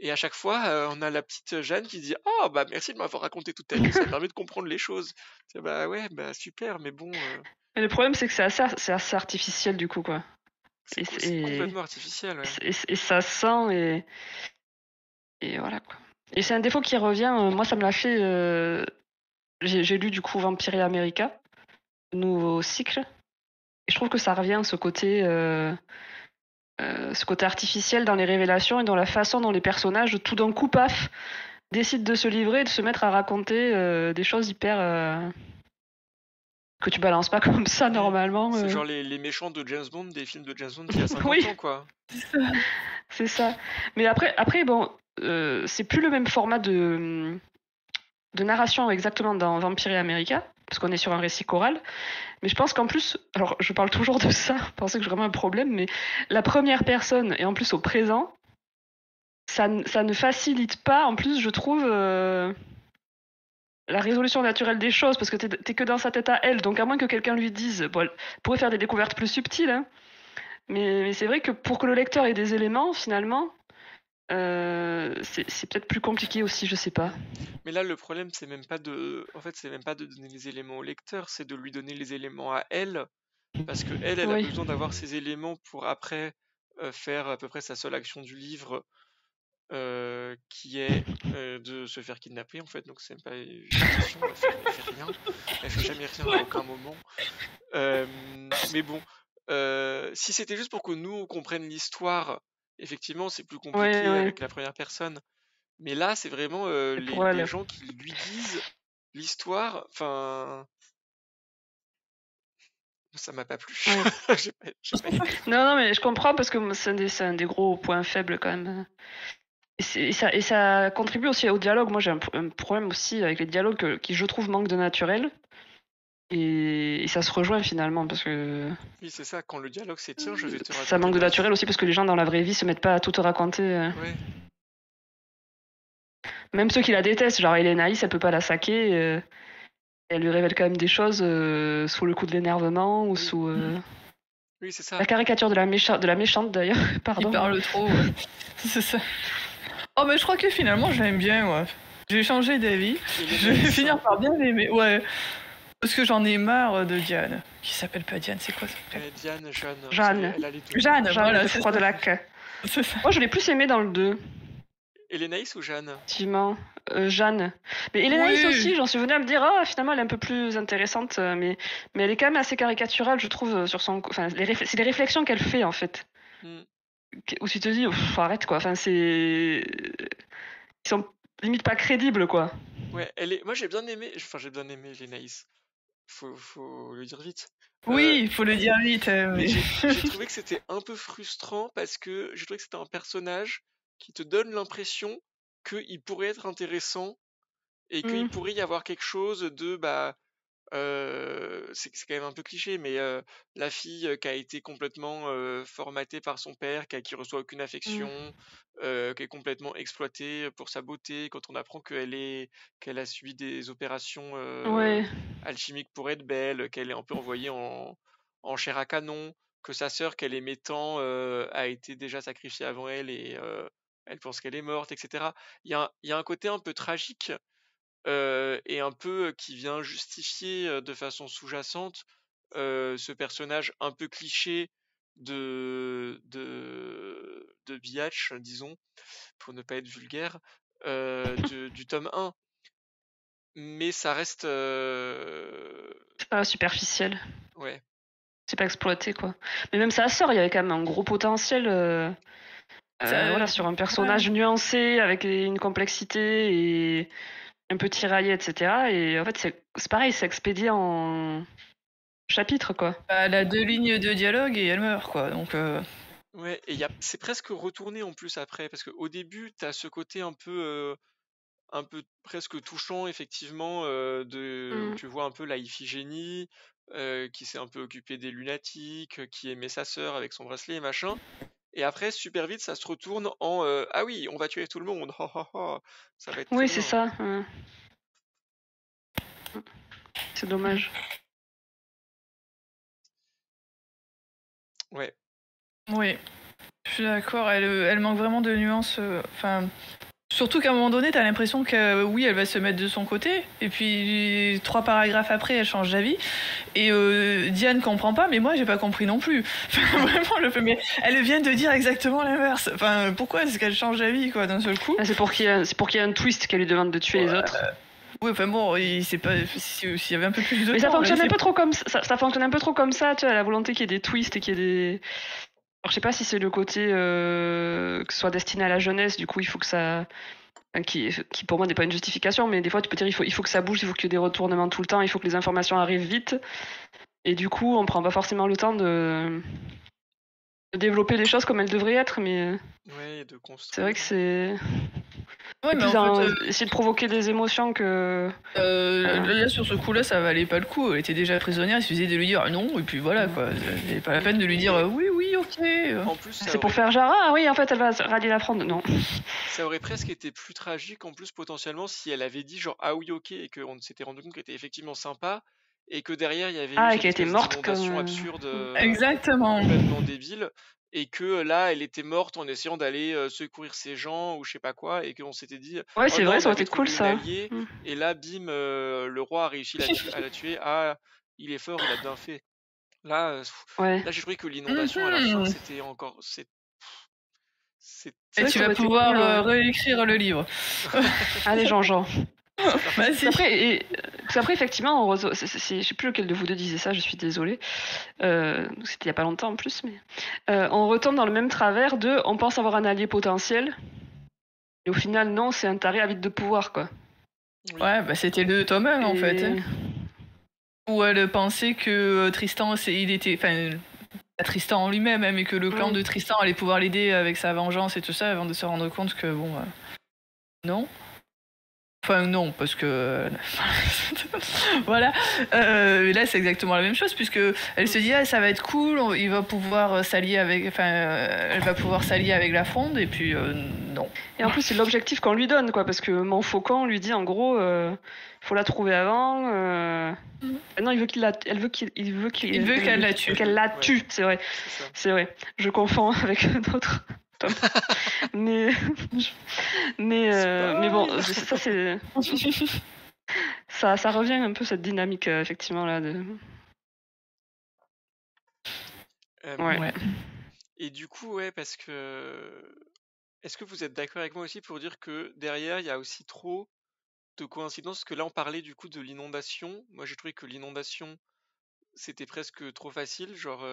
Et à chaque fois, on a la petite Jeanne qui dit oh bah merci de m'avoir raconté toute ta vie, ça permet de comprendre les choses. Bah ouais, bah super, mais bon. Mais le problème, c'est que c'est assez artificiel, du coup, quoi. C'est complètement artificiel, ouais. Et ça sent, et voilà, quoi. Et c'est un défaut qui revient, moi, ça me l'a fait... J'ai lu, du coup, Vampire America, le nouveau cycle. Et je trouve que ça revient, ce côté artificiel dans les révélations et dans la façon dont les personnages, tout d'un coup, paf, décident de se livrer et de se mettre à raconter des choses hyper que tu balances pas comme ça normalement. C'est genre les méchants de James Bond, des films de James Bond d'il y a 50 Oui. ans, quoi. C'est ça. Mais après bon, c'est plus le même format de narration exactement dans Vampire et America, parce qu'on est sur un récit choral. Mais je pense qu'en plus, alors je parle toujours de ça, je pensais que j'ai vraiment un problème, mais la première personne, et en plus au présent, ça ne facilite pas, en plus, je trouve, la résolution naturelle des choses, parce que t'es que dans sa tête à elle, donc à moins que quelqu'un lui dise, bon, elle pourrait faire des découvertes plus subtiles, hein, mais c'est vrai que pour que le lecteur ait des éléments, finalement, c'est peut-être plus compliqué aussi, je sais pas. Mais là, le problème, c'est même pas de donner les éléments au lecteur, c'est de lui donner les éléments à elle, parce que elle a Oui. besoin d'avoir ces éléments pour après faire à peu près sa seule action du livre, qui est de se faire kidnapper, en fait. Donc c'est même pas une mission, elle fait rien, elle fait jamais rien à aucun moment. Mais bon, si c'était juste pour que nous on comprenne l'histoire, effectivement, c'est plus compliqué Ouais. avec la première personne. Mais là, c'est vraiment les gens qui lui disent l'histoire. Enfin, ça m'a pas plu. Ouais. J'ai pas aimé. Non, mais je comprends parce que c'est un des gros points faibles quand même. Et ça contribue aussi au dialogue. Moi, j'ai un problème aussi avec les dialogues qui, je trouve, manquent de naturel. Et ça se rejoint finalement parce que. Oui, c'est ça. Quand le dialogue s'étire, je vais te raconter. Ça manque de naturel aussi parce que les gens dans la vraie vie se mettent pas à tout te raconter. Ouais. Même ceux qui la détestent, genre Elenaïs, elle peut pas la saquer. Elle lui révèle quand même des choses sous le coup de l'énervement ou sous. Oui, c'est ça. La caricature de la méchante d'ailleurs. Pardon. Il parle trop. Ouais. C'est ça. Oh, mais je crois que finalement, je l'aime bien, ouais. J'ai changé d'avis. Je vais finir par bien l'aimer, ouais. Parce que j'en ai marre de Diane. Qui s'appelle pas Diane, c'est quoi ça? Diane, Jeanne. Jeanne. Elle a les deux. Jeanne, voilà. de Froid de Lac. C'est ça. Moi, je l'ai plus aimé dans le 2. Hélénaïs ou Jeanne? Effectivement. Jeanne. Mais Hélénaïs aussi, j'en suis venue à me dire, finalement, elle est un peu plus intéressante, mais elle est quand même assez caricaturale, je trouve, sur son. Enfin, c'est les réflexions qu'elle fait, en fait. Où tu te dis, arrête, quoi. Enfin, c'est. Ils sont limite pas crédibles, quoi. Ouais, moi j'ai bien aimé Hélénaïs. Faut le dire vite. Oui, il faut le dire vite. Mais j'ai trouvé que c'était un peu frustrant parce que j'ai trouvé que c'était un personnage qui te donne l'impression qu'il pourrait être intéressant et qu'il pourrait y avoir quelque chose de c'est quand même un peu cliché, mais la fille qui a été complètement formatée par son père, qui reçoit aucune affection, qui est complètement exploitée pour sa beauté, quand on apprend qu'elle a subi des opérations alchimiques pour être belle, qu'elle est un peu envoyée en chair à canon, que sa sœur qu'elle aimait tant a été déjà sacrifiée avant elle et elle pense qu'elle est morte, etc. Il y a un côté un peu tragique et un peu qui vient justifier de façon sous-jacente ce personnage un peu cliché de Biatch, disons, pour ne pas être vulgaire, du tome 1. Mais ça reste... C'est pas superficiel. Ouais. C'est pas exploité, quoi. Mais même sa sœur, il y avait quand même un gros potentiel voilà, sur un personnage nuancé, avec une complexité et un peu tiraillé, etc. Et en fait, c'est pareil, c'est expédié en chapitres, quoi. Elle a 2 lignes de dialogue et elle meurt, quoi. Donc. Ouais, et c'est presque retourné en plus après, parce qu'au début, t'as ce côté un peu presque touchant, effectivement, où tu vois un peu la Iphigénie, qui s'est un peu occupée des lunatiques, qui aimait sa sœur avec son bracelet et machin. Et après, super vite, ça se retourne en ah oui, on va tuer tout le monde, ça va être très Oui, bien. c'est ça. C'est dommage. Ouais. Oui, je suis d'accord. Elle manque vraiment de nuances. Enfin, surtout qu'à un moment donné, t'as l'impression que oui, elle va se mettre de son côté, et puis 3 paragraphes après, elle change d'avis. Et Diane comprend pas, mais moi, j'ai pas compris non plus. Enfin, vraiment, mais elle vient de dire exactement l'inverse. Enfin, pourquoi est-ce qu'elle change d'avis, quoi, d'un seul coup? C'est pour qu'il y ait un twist qu'elle lui demande de tuer les autres. Oui, enfin bon, s'il y avait un peu plus de temps. Mais ça fonctionne un peu trop comme ça fonctionne un peu trop comme ça, tu vois, la volonté qu'il y ait des twists et qu'il y ait des. Alors, je sais pas si c'est le côté que ce soit destiné à la jeunesse, du coup il faut que ça qui pour moi n'est pas une justification, mais des fois tu peux dire il faut que ça bouge, il faut qu'il y ait des retournements tout le temps, il faut que les informations arrivent vite. Et du coup, on prend pas forcément le temps de développer les choses comme elles devraient être, mais de construire. c'est vrai que c'est... Ouais, mais essayer de provoquer des émotions que... Là, sur ce coup-là, ça valait pas le coup. Elle était déjà prisonnière, il suffisait de lui dire non, et puis voilà, quoi. Il n'est pas la peine de lui dire oui, ok. En plus, c'est pour faire genre, ah oui, en fait, elle va rallier la fronde. Non. Ça aurait presque été plus tragique, en plus, potentiellement, si elle avait dit genre, ah oui, ok, et qu'on s'était rendu compte qu'elle était effectivement sympa, et que derrière, il y avait qu'elle était morte inondation absurde, exactement, complètement débile, et que là, elle était morte en essayant d'aller secourir ses gens, ou je sais pas quoi, et qu'on s'était dit, ouais, c'est vrai, ça aurait été cool, ça. Allié, et là, bim, le roi a réussi à la tuer, ah, il est fort, il a bien fait. Là, là j'ai trouvé que l'inondation à la fin, c'était encore... Et tu vas pouvoir réécrire le livre. Allez, Jean-Jean. Vas-y. Après, effectivement, je sais plus lequel de vous deux disait ça, je suis désolée. C'était il y a pas longtemps en plus, mais on retombe dans le même travers de on pense avoir un allié potentiel, et au final, non, c'est un taré avide de pouvoir, quoi. Ouais, bah c'était le tome 1 en fait. Hein. Où elle pensait que Tristan, il était. Enfin, Tristan en lui-même, et que le clan de Tristan allait pouvoir l'aider avec sa vengeance et tout ça, avant de se rendre compte que, bon. Non. Enfin, non, parce que. Voilà. Là, c'est exactement la même chose, puisque elle se dit, ah, ça va être cool, il va pouvoir s'allier avec. Enfin, elle va pouvoir s'allier avec la Fronde, et puis, non. Et en plus, c'est l'objectif qu'on lui donne, quoi, parce que Montfaucon lui dit, en gros, faut la trouver avant. Non, il veut qu'elle la tue. Qu'elle la tue, c'est vrai. C'est vrai. Je confonds avec d'autres. mais bon, ça c'est ça revient un peu cette dynamique effectivement là de. Ouais. Et du coup, ouais, parce que est-ce que vous êtes d'accord avec moi aussi pour dire que derrière il y a aussi trop de coïncidences, parce que là on parlait du coup de l'inondation. Moi j'ai trouvé que l'inondation c'était presque trop facile, genre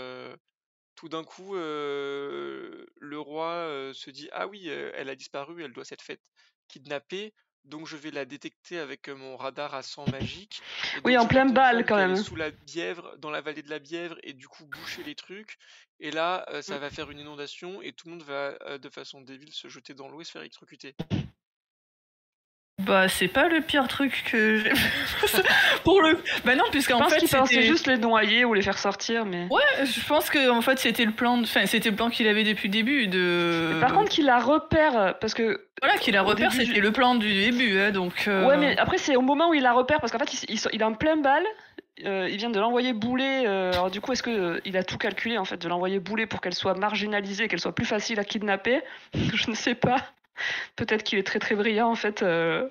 tout d'un coup le roi se dit ah oui elle a disparu, elle doit s'être faite kidnapper, donc je vais la détecter avec mon radar à sang magique. Oui, en plein bal quand même. Sous la Bièvre, dans la vallée de la Bièvre, et du coup boucher les trucs. Et là, ça va faire une inondation et tout le monde va de façon débile se jeter dans l'eau et se faire électrocuter. Bah, c'est pas le pire truc que j'ai pour le. Bah non, puisqu'en fait, qu'il pensait juste les noyer ou les faire sortir, mais. Ouais, je pense que en fait c'était le plan. Enfin, c'était le plan qu'il avait depuis le début de. Mais par contre, qu'il la repère, parce que. Voilà, qu'il la repère, c'était le plan du début, hein, donc. Ouais, mais après c'est au moment où il la repère, parce qu'en fait il est en plein bal. Il vient de l'envoyer bouler. Alors du coup, est-ce que il a tout calculé en fait, de l'envoyer bouler pour qu'elle soit marginalisée, qu'elle soit plus facile à kidnapper? Je ne sais pas. Peut-être qu'il est très très brillant en fait,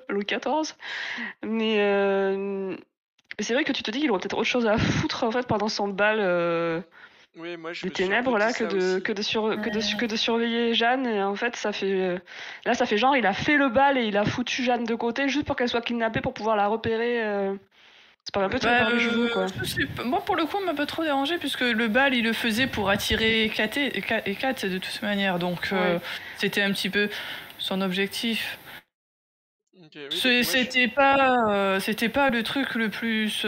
Louis XIV. Mais c'est vrai que tu te dis qu'il aurait peut-être autre chose à foutre en fait pendant son bal oui, moi, des ténèbres là que de surveiller Jeanne. Et en fait, ça fait genre il a fait le bal et il a foutu Jeanne de côté juste pour qu'elle soit kidnappée pour pouvoir la repérer. C'est pas un peu trop par les cheveux, quoi. Moi, pour le coup, m'a pas trop dérangé, puisque le bal, il le faisait pour attirer Kat de toute manière, donc c'était un petit peu son objectif. Okay, oui, c'était pas le truc le plus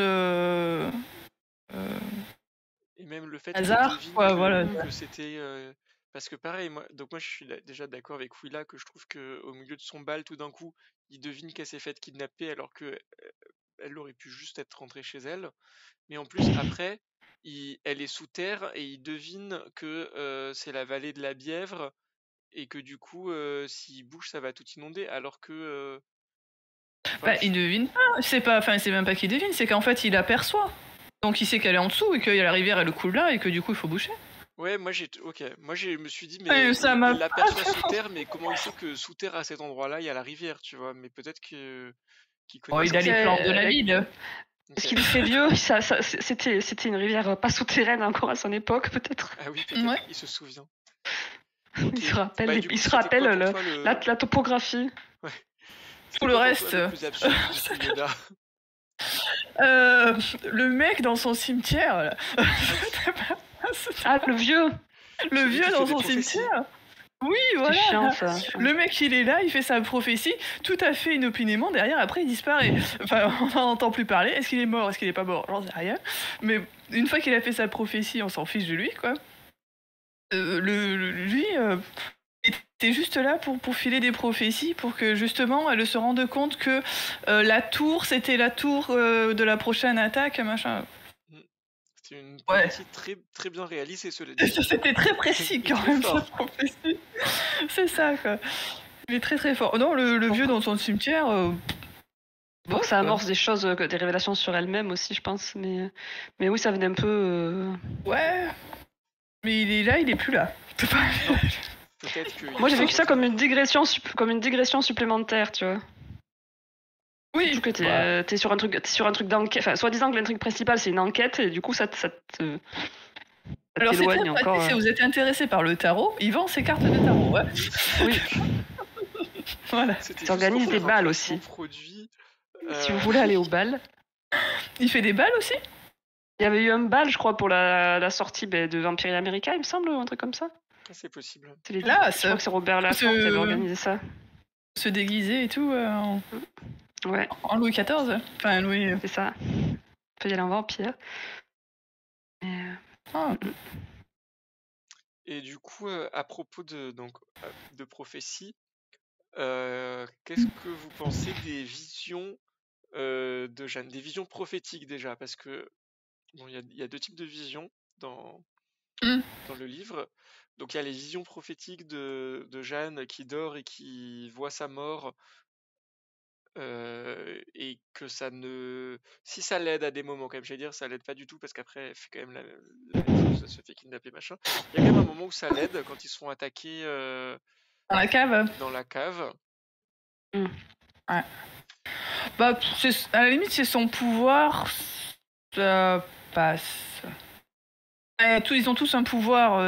et même le fait hasard, quoi, voilà. Que c'était parce que pareil, moi je suis déjà d'accord avec Willa, que je trouve que au milieu de son bal, tout d'un coup, il devine qu'elle s'est faite kidnapper alors que elle aurait pu juste être rentrée chez elle. Mais en plus, après, elle est sous terre et il devine que c'est la vallée de la Bièvre et que du coup, s'il bouge, ça va tout inonder. Alors que. Il devine pas. C'est même pas qu'il devine, c'est qu'en fait, il aperçoit. Donc il sait qu'elle est en dessous et que la rivière, elle coule là et que du coup, il faut boucher. Ouais, moi je me suis dit, mais il l'aperçoit sous terre, mais comment il sait que sous terre, à cet endroit-là, il y a la rivière, tu vois? Mais peut-être qu'il connaît. Il a les plans de la ville. Est-ce qu'il est très vieux? C'était une rivière pas souterraine encore à son époque, peut-être. Ah oui, peut-être, il se souvient. Okay. Il se rappelle la topographie. Ouais. Pour le reste. Le plus absurde le mec dans son cimetière, là. Le vieux. Le vieux dans son cimetière. Oui, C'est voilà. chiant ça. Le mec, il est là, il fait sa prophétie, tout à fait inopinément. Derrière, après, il disparaît. Enfin, on n'en entend plus parler. Est-ce qu'il est mort? Est-ce qu'il est pas mort? J'en sais rien. Mais une fois qu'il a fait sa prophétie, on s'en fiche de lui, quoi. Lui, il était juste là pour filer des prophéties, pour que justement, elle se rende compte que la tour, c'était la tour de la prochaine attaque, machin. C'était une Ouais. prophétie très, très bien réalisée, cela dit. C'était très précis Et quand très même, fort. sa prophétie. C'est ça, quoi. Il est très très fort. Non, le vieux dans son cimetière. Pour que bof, ça quoi. amorce des choses, des révélations sur elle-même aussi, je pense. Mais oui, ça venait un peu. Ouais. Mais il est là, il est plus là. C'est pas- Non, peut-être que. Moi, j'ai vécu ça comme une digression, supplémentaire, tu vois. Oui. Surtout que t'es sur un truc d'enquête. Enfin, soi-disant que l'intrigue principale c'est une enquête et du coup ça Alors c'est très t'éloigne pratique encore. si vous êtes intéressé par le tarot, il vend ses cartes de tarot. Ouais. Oui, Voilà. C'était T'organises juste pour des faire un balles placement aussi. produit. Si vous voulez aller au bal. Il fait des balles aussi. Il y avait eu un bal, je crois, pour la sortie de Vampire America, il me semble, ou un truc comme ça. C'est possible. Là, je crois que c'est Robert Laffont qui avait organisé ça. Se déguiser et tout Ouais, en Louis XIV. Enfin, Louis. c'est ça. On peut y aller en vampire. Ah. Et du coup, à propos de prophétie, qu'est-ce que vous pensez des visions de Jeanne, des visions prophétiques déjà, parce que bon, il y a deux types de visions dans le livre. Donc il y a les visions prophétiques de Jeanne qui dort et qui voit sa mort, et que ça ne, si ça l'aide à des moments quand même, j'allais dire ça l'aide pas du tout parce qu'après elle fait quand même la même chose, elle se fait kidnapper machin. Il y a quand même un moment où ça l'aide quand ils sont attaqués Dans la cave. dans la cave. Ouais. Bah, à la limite, c'est son pouvoir. Ça passe. Ils ont tous un pouvoir.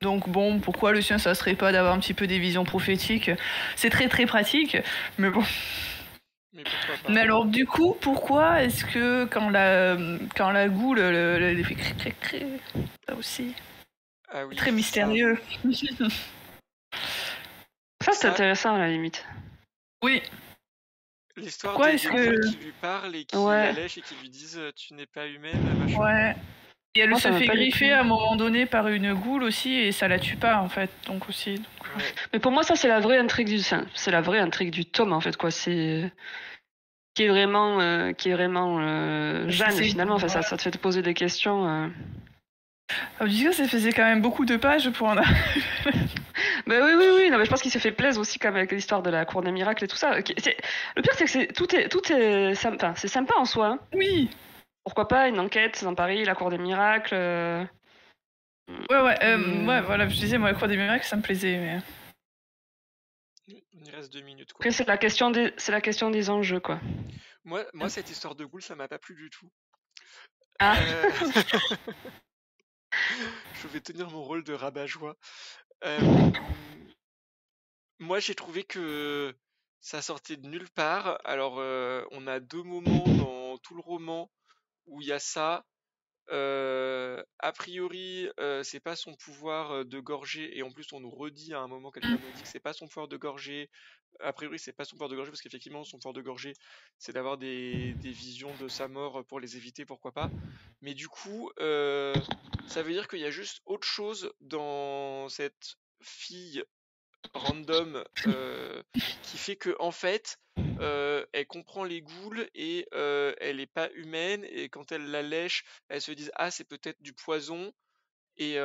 Donc bon, pourquoi le sien, ça serait pas d'avoir un petit peu des visions prophétiques? C'est très très pratique, mais bon. Mais pourquoi pas? Mais alors du coup, pourquoi est-ce que quand la goule elle fait cré, ça aussi, Ah oui, très mystérieux. Ça c'est intéressant à la limite. Oui. L'histoire Pourquoi des est-ce ghouls que qui lui parlent et qui la lèchent et qui lui disent tu n'es pas humaine, machin. ouais. Et elle Moi, se ça m'a fait pas griffer du tout. à un moment donné par une goule aussi et ça la tue pas en fait, donc aussi. Ouais. Mais pour moi, ça c'est la vraie intrigue du tome en fait quoi. C'est qui est vraiment Jeanne C'est- finalement. Enfin, ça te fait te poser des questions. Ah, du coup, ça faisait quand même beaucoup de pages pour en Bah oui. Non, mais je pense qu'il s'est fait plaisir aussi quand même avec l'histoire de la cour des miracles et tout ça. Le pire c'est que tout est sympa. Enfin, c'est sympa en soi. Hein. Oui. Pourquoi pas une enquête dans Paris, la cour des miracles. Ouais, voilà, je disais moi la Croix des miracles, ça me plaisait. Mais... Il reste 2 minutes quoi. Après, c'est la question des enjeux quoi. Moi, cette histoire de goule, ça m'a pas plu du tout. Ah. Je vais tenir mon rôle de rabat-joie. Moi, j'ai trouvé que ça sortait de nulle part. Alors, on a 2 moments dans tout le roman où il y a ça. A priori, c'est pas son pouvoir de gorger, et en plus on nous redit à un moment, quelqu'un nous dit que c'est pas son pouvoir de gorger. A priori, c'est pas son pouvoir de gorger parce qu'effectivement, son pouvoir de gorger, c'est d'avoir des visions de sa mort pour les éviter, pourquoi pas. Mais du coup, ça veut dire qu'il y a juste autre chose dans cette fille random qui fait que en fait elle comprend les ghouls et elle est pas humaine, et quand elle la lèche elle se dit ah c'est peut-être du poison, et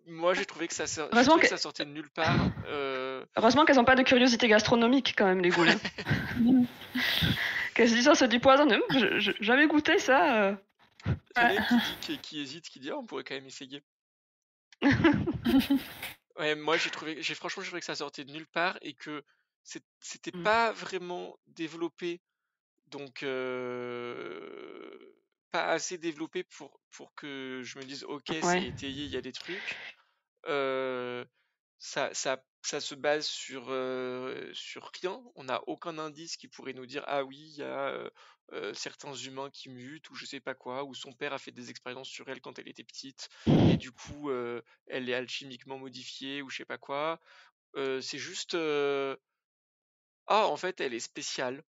moi j'ai trouvé que ça sortait de nulle part. Heureusement qu'elles ont pas de curiosité gastronomique quand même les ghouls. Qu'elles se disent c'est du poison, j'avais goûté ça. Il y en a qui hésite, qui dit on pourrait quand même essayer. Ouais, moi franchement j'ai trouvé que ça sortait de nulle part et que c'était pas vraiment développé, donc pas assez développé pour que je me dise ok c'est étayé, il y a des trucs. Ça ça se base sur rien. On n'a aucun indice qui pourrait nous dire ah oui, il y a certains humains qui mutent ou je sais pas quoi, ou son père a fait des expériences sur elle quand elle était petite et du coup elle est alchimiquement modifiée ou je sais pas quoi. C'est juste ah en fait elle est spéciale.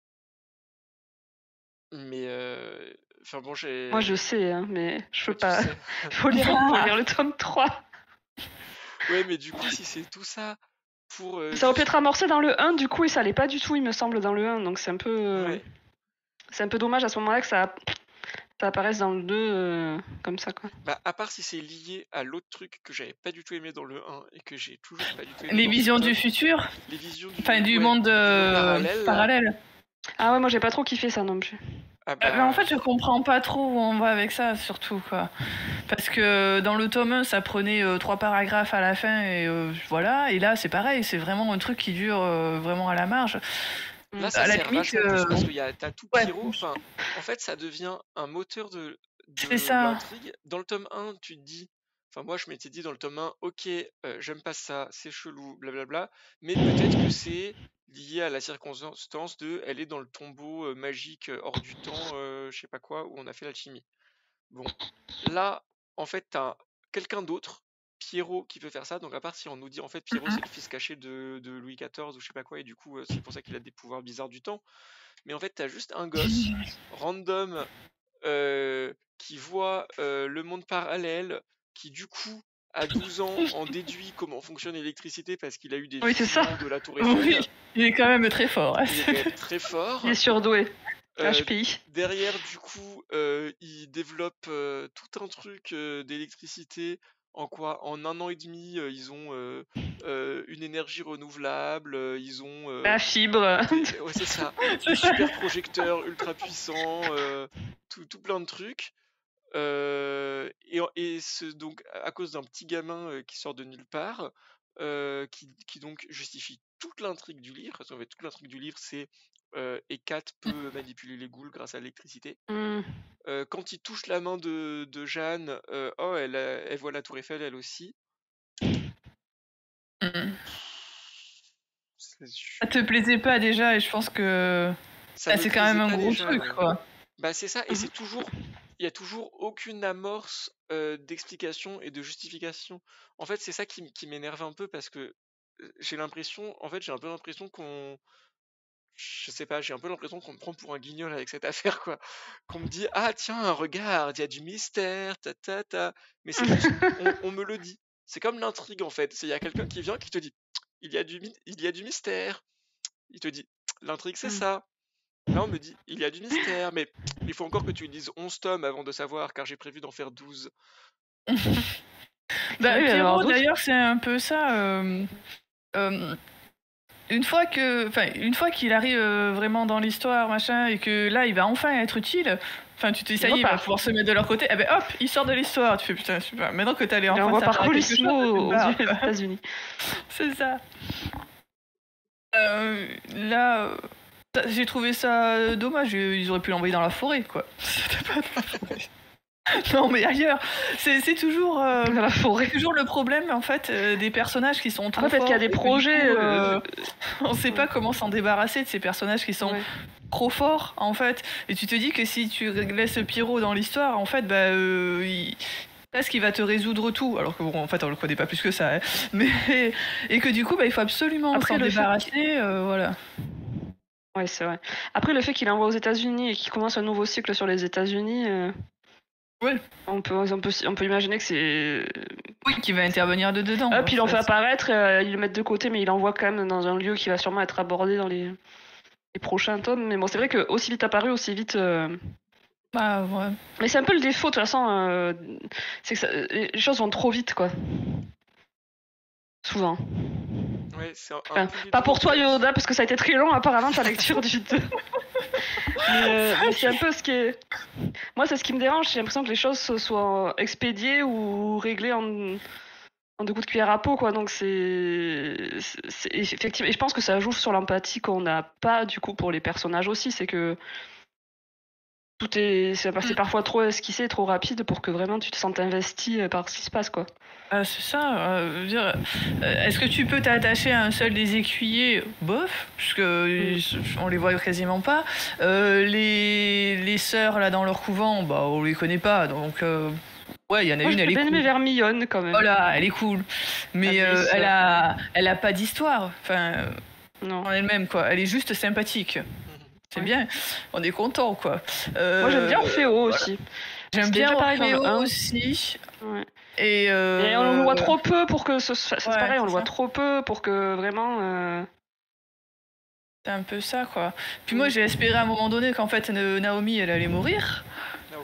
Mais enfin bon Moi, je j'ai sais, hein, mais je peux tu pas. sais. Faut lire le tome 3. Ouais mais du coup si c'est tout ça pour Ça aurait pu juste être amorcé dans le 1, du coup, et ça allait pas du tout, il me semble, dans le 1. Donc c'est un peu, ouais. c'est un peu dommage à ce moment-là que ça apparaisse dans le 2 comme ça, quoi. Bah, à part si c'est lié à l'autre truc que j'avais pas du tout aimé dans le 1 et que j'ai toujours pas du tout aimé Les dans ce visions du tome, futur, les visions enfin du ouais, monde du monde parallèle là. parallèle. Ah ouais, moi j'ai pas trop kiffé ça non plus. Ah Mais en bah fait, je comprends pas trop où on va avec ça, surtout, quoi. Parce que dans le tome 1, ça prenait 3 paragraphes à la fin, et voilà. Et là, c'est pareil, c'est vraiment un truc qui dure vraiment à la marge. là ça À la sert limite, vachement plus parce que t'as tout ouais, Pierrot. Enfin, en fait, ça devient un moteur c'est de ça. l'intrigue. Dans le tome 1, tu te dis, enfin moi je m'étais dit dans le tome 1, ok, j'aime pas ça, c'est chelou, blablabla, mais peut-être que c'est lié à la circonstance de, elle est dans le tombeau magique hors du temps, je sais pas quoi, où on a fait l'alchimie. Bon, là, en fait, t'as quelqu'un d'autre, Pierrot, qui peut faire ça. Donc, à part si on nous dit, en fait, Pierrot, c'est le fils caché de Louis XIV ou je sais pas quoi, et du coup, c'est pour ça qu'il a des pouvoirs bizarres du temps. Mais en fait, t'as juste un gosse random qui voit le monde parallèle, qui du coup, à 12 ans, en déduit comment fonctionne l'électricité parce qu'il a eu des Oui, c'est ça. visions de la Tour Eiffel. Oui, il est quand même très fort. Il est quand même très fort. Il est surdoué. Euh, HPI. Derrière, du coup, ils développent tout un truc d'électricité. En quoi? En 1 an et demi, ils ont une énergie renouvelable, ils ont La fibre. ouais, c'est ça, des super projecteurs ultra puissants, tout plein de trucs. Donc, à cause d'un petit gamin qui sort de nulle part, qui donc justifie toute l'intrigue du livre, parce qu'en fait, toute l'intrigue du livre, c'est Hécate peut manipuler les ghouls grâce à l'électricité. Quand il touche la main de Jeanne, oh, elle voit la Tour Eiffel, elle aussi. Mm. C'est- Ça te plaisait pas déjà, et je pense que Ça me c'est quand même plaisait un pas gros déjà, truc, ouais. quoi. Bah c'est ça, et c'est toujours, il y a toujours aucune amorce d'explication et de justification. En fait, c'est ça qui m'énerve un peu parce que j'ai l'impression, en fait, j'ai un peu l'impression je sais pas, j'ai un peu l'impression qu'on me prend pour un guignol avec cette affaire, quoi. Qu'on me dit, ah tiens, regarde, il y a du mystère, ta. Mais c'est juste, on me le dit. C'est comme l'intrigue, en fait. Il y a quelqu'un qui vient qui te dit, il y a du mystère. Il te dit, l'intrigue, c'est ça. Là, on me dit, il y a du mystère, mais il faut encore que tu lises 11 tomes avant de savoir, car j'ai prévu d'en faire 12. Bah, Oui, alors, Pierrot, d'ailleurs, c'est un peu ça. Une fois qu'il arrive vraiment dans l'histoire, machin, et que là, il va enfin être utile. Enfin, tu te dis, ça y est, il va pouvoir se mettre de leur côté. Eh ben hop, il sort de l'histoire. Tu fais, putain, super. Maintenant que t'allais enfin on voit par quelque Colissimo aux chose, États-Unis. c'est ça. Là, j'ai trouvé ça dommage. Ils auraient pu l'envoyer dans la forêt, quoi. C'était pas dans la forêt. Non, mais ailleurs, c'est toujours Dans la forêt. toujours le problème, en fait, des personnages qui sont trop forts. Parce qu'il y a des projets. On sait pas comment s'en débarrasser de ces personnages qui sont trop forts, en fait. Et tu te dis que si tu laisses Pierrot dans l'histoire, en fait, bah, presque il va te résoudre tout. Alors que bon, en fait, on le connaît pas plus que ça. Hein. Mais et que du coup, bah, il faut absolument s'en débarrasser, voilà. Ouais, c'est vrai. Après, le fait qu'il envoie aux États-Unis et qu'il commence un nouveau cycle sur les États-Unis. Ouais. On peut imaginer que c'est. Oui, qui va intervenir de dedans. Hop, il en fait apparaître, ils le mettent de côté, mais il l'envoie quand même dans un lieu qui va sûrement être abordé dans les prochains tomes. Mais bon, c'est vrai que aussi vite apparu, aussi vite. Bah ouais. Mais c'est un peu le défaut, de toute façon, c'est que les choses vont trop vite, quoi. Souvent. Ouais, c'est pas pour toi, Yoda, parce que ça a été très long, apparemment, ta lecture du 2. mais c'est un peu ce qui est. Moi, c'est ce qui me dérange. J'ai l'impression que les choses soient expédiées ou réglées en 2 coups de cuillère à peau, quoi. Donc c'est effectivement. Et je pense que ça joue sur l'empathie qu'on n'a pas du coup pour les personnages aussi. C'est que c'est parfois trop esquissé, trop rapide pour que vraiment tu te sentes investi par ce qui se passe, quoi. Ah, c'est ça. Je veux dire, est-ce que tu peux t'attacher à un seul des écuyers? Bof, parce que on les voit quasiment pas. Les sœurs là dans leur couvent, bah on les connaît pas, donc ouais, il y en a Moi, une, elle est bien cool. aimé Vermillon quand même. Voilà, elle est cool, mais elle a pas d'histoire. Enfin, Non. en elle-même quoi. Elle est juste sympathique. C'est bien, on est content quoi. Moi j'aime bien Orfeo aussi. J'aime bien Orfeo aussi. Ouais. Et on le voit trop peu pour que c'est pareil, on le voit ça. trop peu pour que vraiment. C'est un peu ça quoi. Puis moi j'ai espéré à un moment donné qu'en fait Naomi elle allait mourir.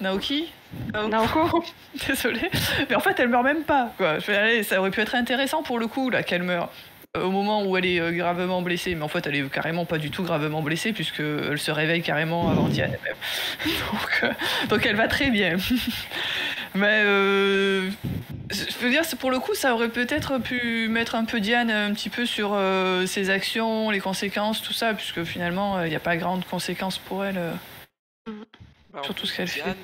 Naoki. Naoko. Désolée. Mais en fait elle meurt même pas quoi. Allez, ça aurait pu être intéressant pour le coup là qu'elle meure. Au moment où elle est gravement blessée, mais en fait elle est carrément pas du tout gravement blessée puisque elle se réveille carrément avant Diane elle-même. Donc elle va très bien. Mais je veux dire, pour le coup, ça aurait peut-être pu mettre un peu Diane un petit peu sur ses actions, les conséquences, tout ça, puisque finalement il n'y a pas grande conséquences pour elle sur tout ce qu'elle fait. Diane,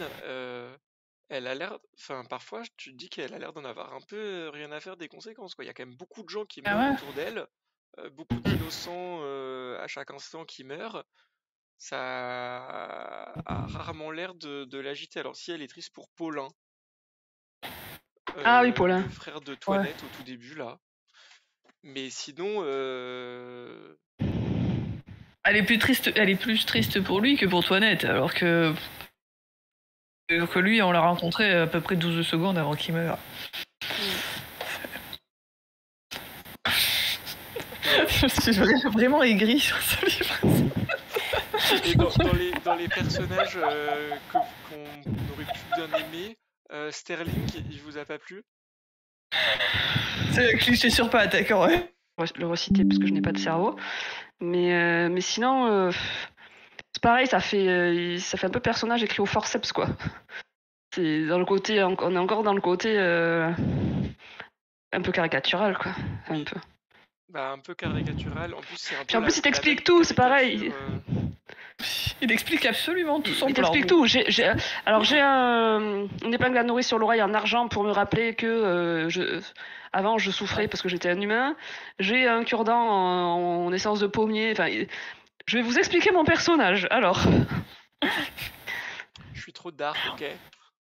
elle a l'air, enfin parfois tu te dis qu'elle a l'air d'en avoir un peu rien à faire des conséquences quoi. Il y a quand même beaucoup de gens qui meurent autour d'elle, beaucoup d'innocents à chaque instant qui meurent. Ça a rarement l'air de l'agiter. Alors si elle est triste pour Paulin, ah oui, Paulin, le frère de Toinette au tout début là. Mais sinon, elle est plus triste pour lui que pour Toinette, alors que lui, on l'a rencontré à peu près 12 secondes avant qu'il meure. Je suis vraiment aigrie sur ce livre. Et dans les personnages qu'on aurait pu bien aimer, Sterling, il vous a pas plu? C'est cliché sur pattes, d'accord, ouais. Je vais le reciter parce que je n'ai pas de cerveau. Mais sinon, c'est pareil, ça fait un peu personnage écrit au forceps, quoi. C'est dans le côté, on est encore dans le côté un peu caricatural, quoi. Un peu. Bah, un peu caricatural. En plus, c'est un peu. Puis en plus, il t'explique tout, c'est pareil. Il explique absolument tout son plan. Il t'explique tout. J'ai une épingle à nourrir sur l'oreille en argent pour me rappeler que avant je souffrais parce que j'étais un humain. J'ai un cure-dent en essence de pommier. Enfin, je vais vous expliquer mon personnage. Alors. Je suis trop dark, ok.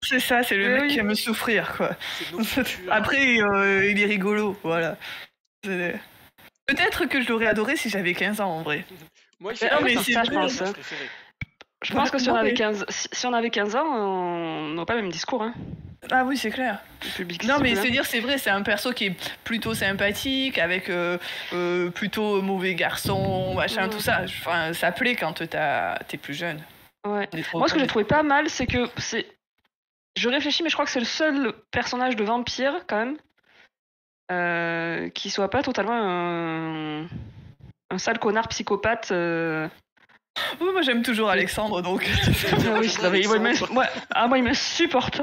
C'est ça, c'est le mec qui aime souffrir, quoi. Après, il est rigolo, voilà. Peut-être que je l'aurais adoré si j'avais 15 ans, en vrai. Moi, j'ai je pense. Je pense que si on avait 15 ans, on n'aurait pas le même discours. Hein. Ah oui, c'est clair. Non, mais c'est vrai, c'est un perso qui est plutôt sympathique, avec plutôt mauvais garçon, machin, tout ça. Enfin, ça plaît quand t'es plus jeune. Ouais. Moi, ce que j'ai trouvé pas mal, c'est que je réfléchis, mais je crois que c'est le seul personnage de vampire, quand même, qui soit pas totalement un sale connard psychopathe. Oui, moi j'aime toujours Alexandre, donc. Moi, il me supporte.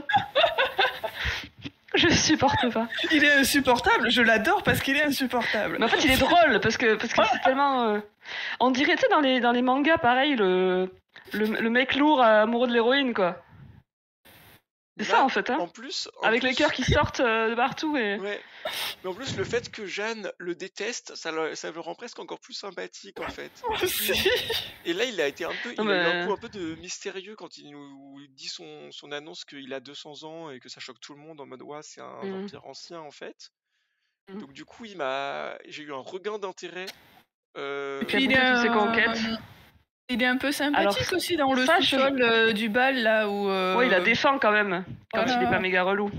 Je supporte pas. Il est insupportable, je l'adore parce qu'il est insupportable. Mais en fait, il est drôle parce que c'est tellement. On dirait, tu sais, dans les mangas, pareil, le mec lourd amoureux de l'héroïne, quoi. C'est ça en fait, hein. Avec les cœurs qui sortent de partout et. Ouais. Mais en plus, le fait que Jeanne le déteste, ça le rend presque encore plus sympathique en fait. Et là, il a été un peu, il a eu un coup un peu de mystérieux quand il nous dit son annonce qu'il a 200 ans et que ça choque tout le monde en mode ouais, c'est un vampire ancien en fait. Donc du coup, j'ai eu un regain d'intérêt. Et puis il a ses conquêtes. Il est un peu sympathique aussi dans le sous-sol du bal là où. Ouais, il la défend quand même quand il est pas méga relou.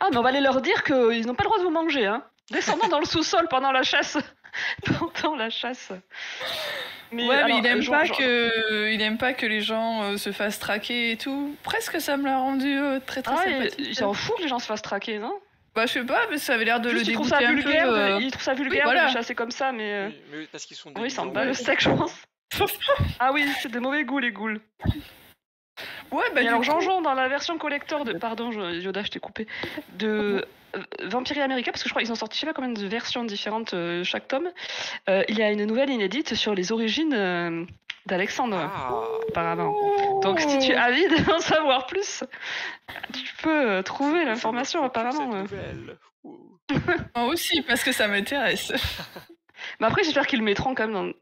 Ah, mais on va aller leur dire qu'ils n'ont pas le droit de vous manger, hein. Descendons dans le sous-sol pendant la chasse. Mais, ouais, mais il aime pas que les gens se fassent traquer et tout. Presque ça me l'a rendu très sympathique. Il s'en fout que les gens se fassent traquer, non? Bah je sais pas, mais ça avait l'air de le dégoûter un peu. Il trouve ça vulgaire de chasser comme ça, mais. Oui, parce qu'ils sont. Oui, ça me bat le steak, je pense. Ah oui, c'est de mauvais goût les ghouls. Ouais, bah et alors Jean-Jean dans la version collector de pardon Yoda, je t'ai coupé de Vampire America, parce que je crois qu'ils ont sorti je sais pas combien de versions différentes chaque tome. Il y a une nouvelle inédite sur les origines d'Alexandre, Ah, apparemment. Donc si tu es avide d'en savoir plus, tu peux trouver je l'information me procure apparemment. cette nouvelle. Ouh. Moi aussi, parce que ça m'intéresse. Mais après, j'espère qu'ils le mettront quand même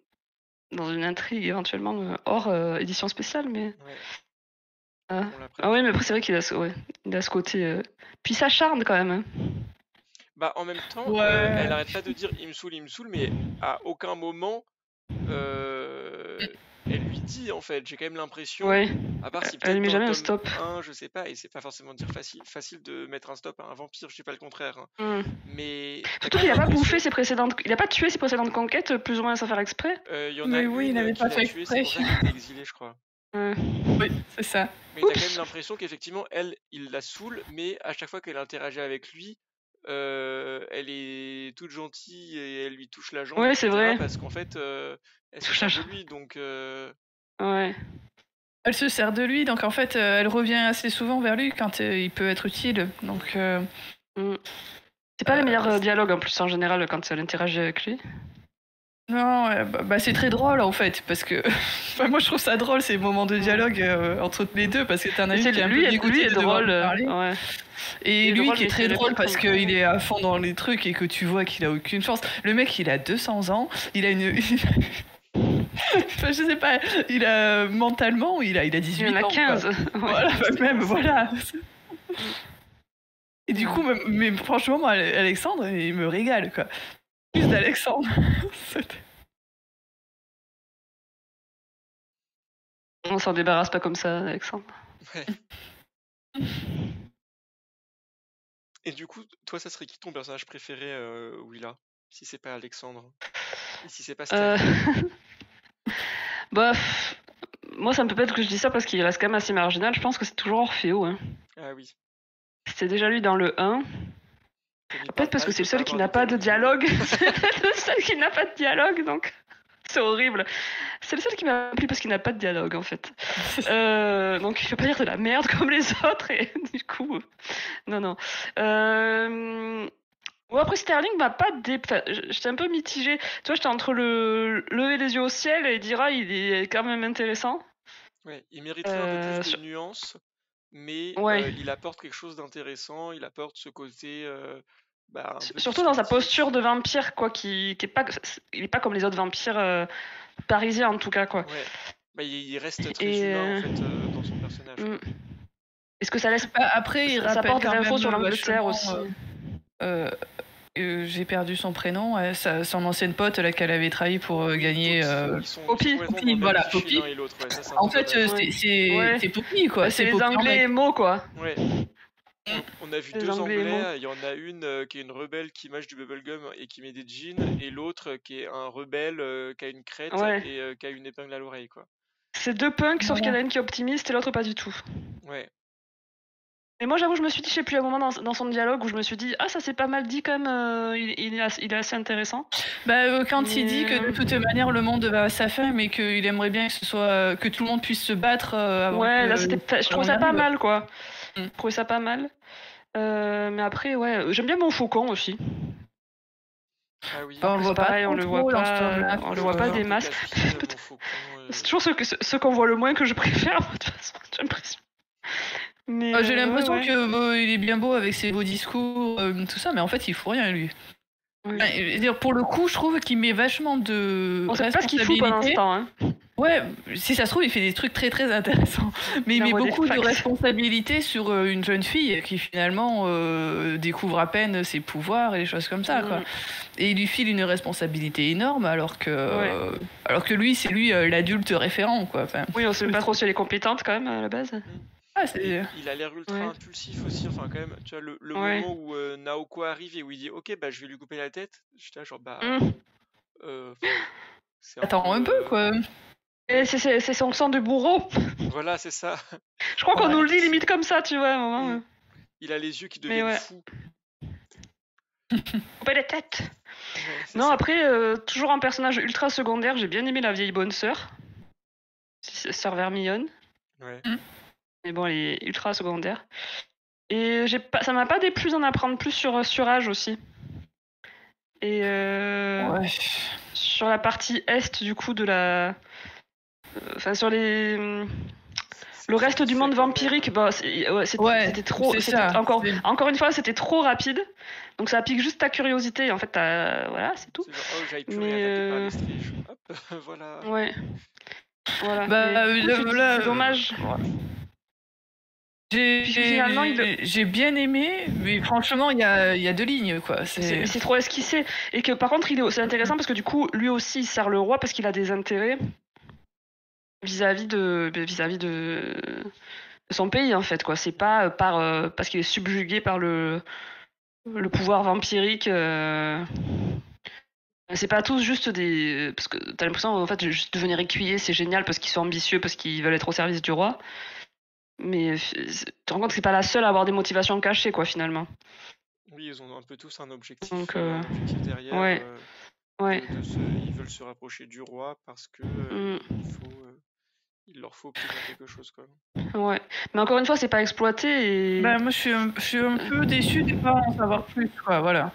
dans une intrigue éventuellement hors édition spéciale. Mais Ouais. ah On l'apprenne ah oui, plus mais après tard. c'est vrai il a ce côté. Puis ça charme quand même. Hein. Bah, en même temps, Ouais. elle arrête pas de dire il me saoule, mais à aucun moment elle lui dit en fait. J'ai quand même l'impression, Ouais. à part si Elle peut-être met dans jamais le un tome stop. 1, je sais pas, et c'est pas forcément dire facile de mettre un stop à un vampire, je dis pas le contraire, hein. Hmm. Mais t'as Surtout quand qu'il même a pas l'impression, bouffé ses précédentes. Il a pas tué ses précédentes conquêtes, plus ou moins sans faire exprès. il y en a Mais oui, il une n'avait pas qu'il a fait tuée, c'est pour ça exprès. qu'il était exilé, je crois. Oui, c'est ça. Mais t'as quand Oups. même l'impression qu'effectivement, elle, il la saoule, mais à chaque fois qu'elle interagit avec lui, elle est toute gentille et elle lui touche la jambe, Ouais, c'est etc. vrai. Parce qu'en fait, elle se Touche la sert de jambe. lui, donc Ouais. Elle se sert de lui, donc en fait, elle revient assez souvent vers lui quand il peut être utile. Donc, Hmm. C'est pas les meilleurs c'est- dialogues en plus en général quand elle interagit avec lui. non, bah, c'est très drôle en fait, parce que enfin, moi je trouve ça drôle ces moments de dialogue entre les deux, parce que t'en as une qui est un peu Lui dégoûtée est de devoir drôle. lui parler, Ouais. et il est lui drôle, qui est mais très ses drôle répliques parce sont- qu'il est à fond dans les trucs et que tu vois qu'il a aucune chance. Le mec, il a 200 ans, il a une... Enfin, je sais pas, il a mentalement, il a 18 Il en ans. a 15. Quoi. Ouais. Voilà, même, voilà. Et du coup, mais franchement, moi, Alexandre, il me régale, quoi. Plus d'Alexandre. On s'en débarrasse pas comme ça, Alexandre. ouais. Et du coup, toi, ça serait qui ton personnage préféré, Willa? Si c'est pas Alexandre? Et si c'est pas Euh... Sterling? bah, moi, ça me peut pas être que je dis ça parce qu'il reste quand même assez marginal. Je pense que c'est toujours Orfeo. Hein. Ah oui. C'était déjà lui dans le 1. Comme il parle Peut-être parce pas, que il c'est peut le seul pas qui avoir n'a pas de nuls. dialogue. C'est peut-être le seul qui n'a pas de dialogue, donc c'est horrible. C'est le seul qui m'a plu parce qu'il n'a pas de dialogue en fait. Donc il fait pas dire de la merde comme les autres et du coup, non. Bon, après Sterling m'a pas j'étais un peu mitigée. Tu vois, j'étais entre le lever les yeux au ciel et Dira, il est quand même intéressant. Ouais, il mériterait un peu plus de sur- nuances, mais Ouais. il apporte quelque chose d'intéressant, il apporte ce côté un peu Surtout dans sa disruptif. posture de vampire, quoi, qui est pas, il est pas comme les autres vampires parisiens en tout cas, quoi. Ouais, bah, il reste très Et, humain en fait dans son personnage. mm. Est-ce que ça laisse Après, il ça rappelle apporte des quand infos même sur l'Angleterre aussi. J'ai perdu son prénom, son ancienne pote laquelle avait travaillé pour gagner. Ils sont Poppy. complètement Poppy, dans le même voilà, fichier Poppy. l'un et l'autre. Ouais, ça, c'est un En peu fait, dommage. c'est Poppy, quoi. Bah, c'est les Poppy en Anglais mec. émo, quoi. Ouais. On a vu Les deux Anglais émo. Anglais, il y en a une qui est une rebelle qui mâche du bubblegum et qui met des jeans, et l'autre qui est un rebelle qui a une crête Ouais. et qui a une épingle à l'oreille, quoi. C'est deux punks, sauf qu'il y en a une qui est optimiste et l'autre pas du tout. Ouais. Et moi, j'avoue, je me suis dit, je sais plus, à un moment dans son dialogue où je me suis dit, ah, ça c'est pas mal dit quand même, il est assez intéressant. Bah, quand il Mais- dit que de toute manière le monde va à sa fin, mais qu'il aimerait bien que ce soit que tout le monde puisse se battre avant Ouais, que là, je trouvais ça pas arrive. mal, quoi. Mm. Je trouvais ça pas mal. Mais après, ouais, j'aime bien mon faucon aussi. Ah oui. Bah, on le voit Pareil, pas on trop le voit dans pas, ce tome-là, on le voit pas quoi. des masses. Mon faucon, C'est toujours ceux qu'on voit le moins que je préfère, de toute façon, j'ai l'impression. Mais, J'ai l'impression ouais. que il est bien beau avec ses beaux discours, tout ça, mais en fait il fout rien lui. Oui. Enfin, je veux dire, pour le coup, je trouve qu'il met vachement de On sait pas ce qu'il fout pour responsabilité. l'instant. Hein. Ouais, si ça se trouve, il fait des trucs très très intéressants. Mais il met envoie des beaucoup de fax. responsabilités sur une jeune fille qui finalement découvre à peine ses pouvoirs et des choses comme ça, quoi. Et il lui file une responsabilité énorme alors que lui, c'est lui l'adulte référent, quoi. Enfin, Oui, on sait pas trop si elle est compétente quand même à la base. Il a l'air ultra Ouais. impulsif aussi, enfin quand même, tu vois, le Ouais. moment où Naoko arrive et où il dit ok, bah je vais lui couper la tête, j'étais là genre c'est Attends un peu, quoi. Et c'est son sang de bourreau. Voilà, c'est ça. Je crois qu'on Ouais. nous le dit limite comme ça, tu vois, à un moment. Il a les yeux qui Mais deviennent ouais. fous. Couper les têtes. Ouais, c'est Non, ça. après, toujours un personnage ultra secondaire, j'ai bien aimé la vieille bonne sœur. Sœur Vermillionne. Ouais. Mais bon, elle est ultra secondaire. Et ça m'a pas déplu d'en apprendre plus sur Age aussi. Et Ouais. sur la partie est du coup de Enfin, sur les. C'est Le très reste du vite monde fait quand vampirique, même. bah, c'était trop. c'est ça. Encore une fois, c'était trop rapide. Donc ça pique juste ta curiosité. En fait, voilà, c'est tout. C'est genre, oh, j'aille plus Mais attaqué par les striges. Hop, voilà. ouais, voilà. Bah, Mais du coup, là, c'est dommage. Finalement, J'ai bien aimé, mais franchement, il y a 2 lignes, quoi. C'est trop esquissé. Et que par contre, c'est intéressant parce que du coup, lui aussi, il sert le roi parce qu'il a des intérêts vis-à-vis de son pays, en fait, quoi. C'est pas parce qu'il est subjugué par le pouvoir vampirique. C'est pas tous juste des. Parce que t'as l'impression, en fait, juste devenir écuyer, c'est génial parce qu'ils sont ambitieux, parce qu'ils veulent être au service du roi. Mais tu te rends compte que c'est pas la seule à avoir des motivations cachées, quoi, finalement. Oui, ils ont un peu tous un objectif, Donc, un objectif derrière. ouais. Ils veulent se rapprocher du roi parce que il leur faut obtenir quelque chose, quoi. Ouais. Mais encore une fois, c'est pas exploité. Et... Bah, moi, je suis un peu déçue de ne pas en savoir plus, quoi. Voilà.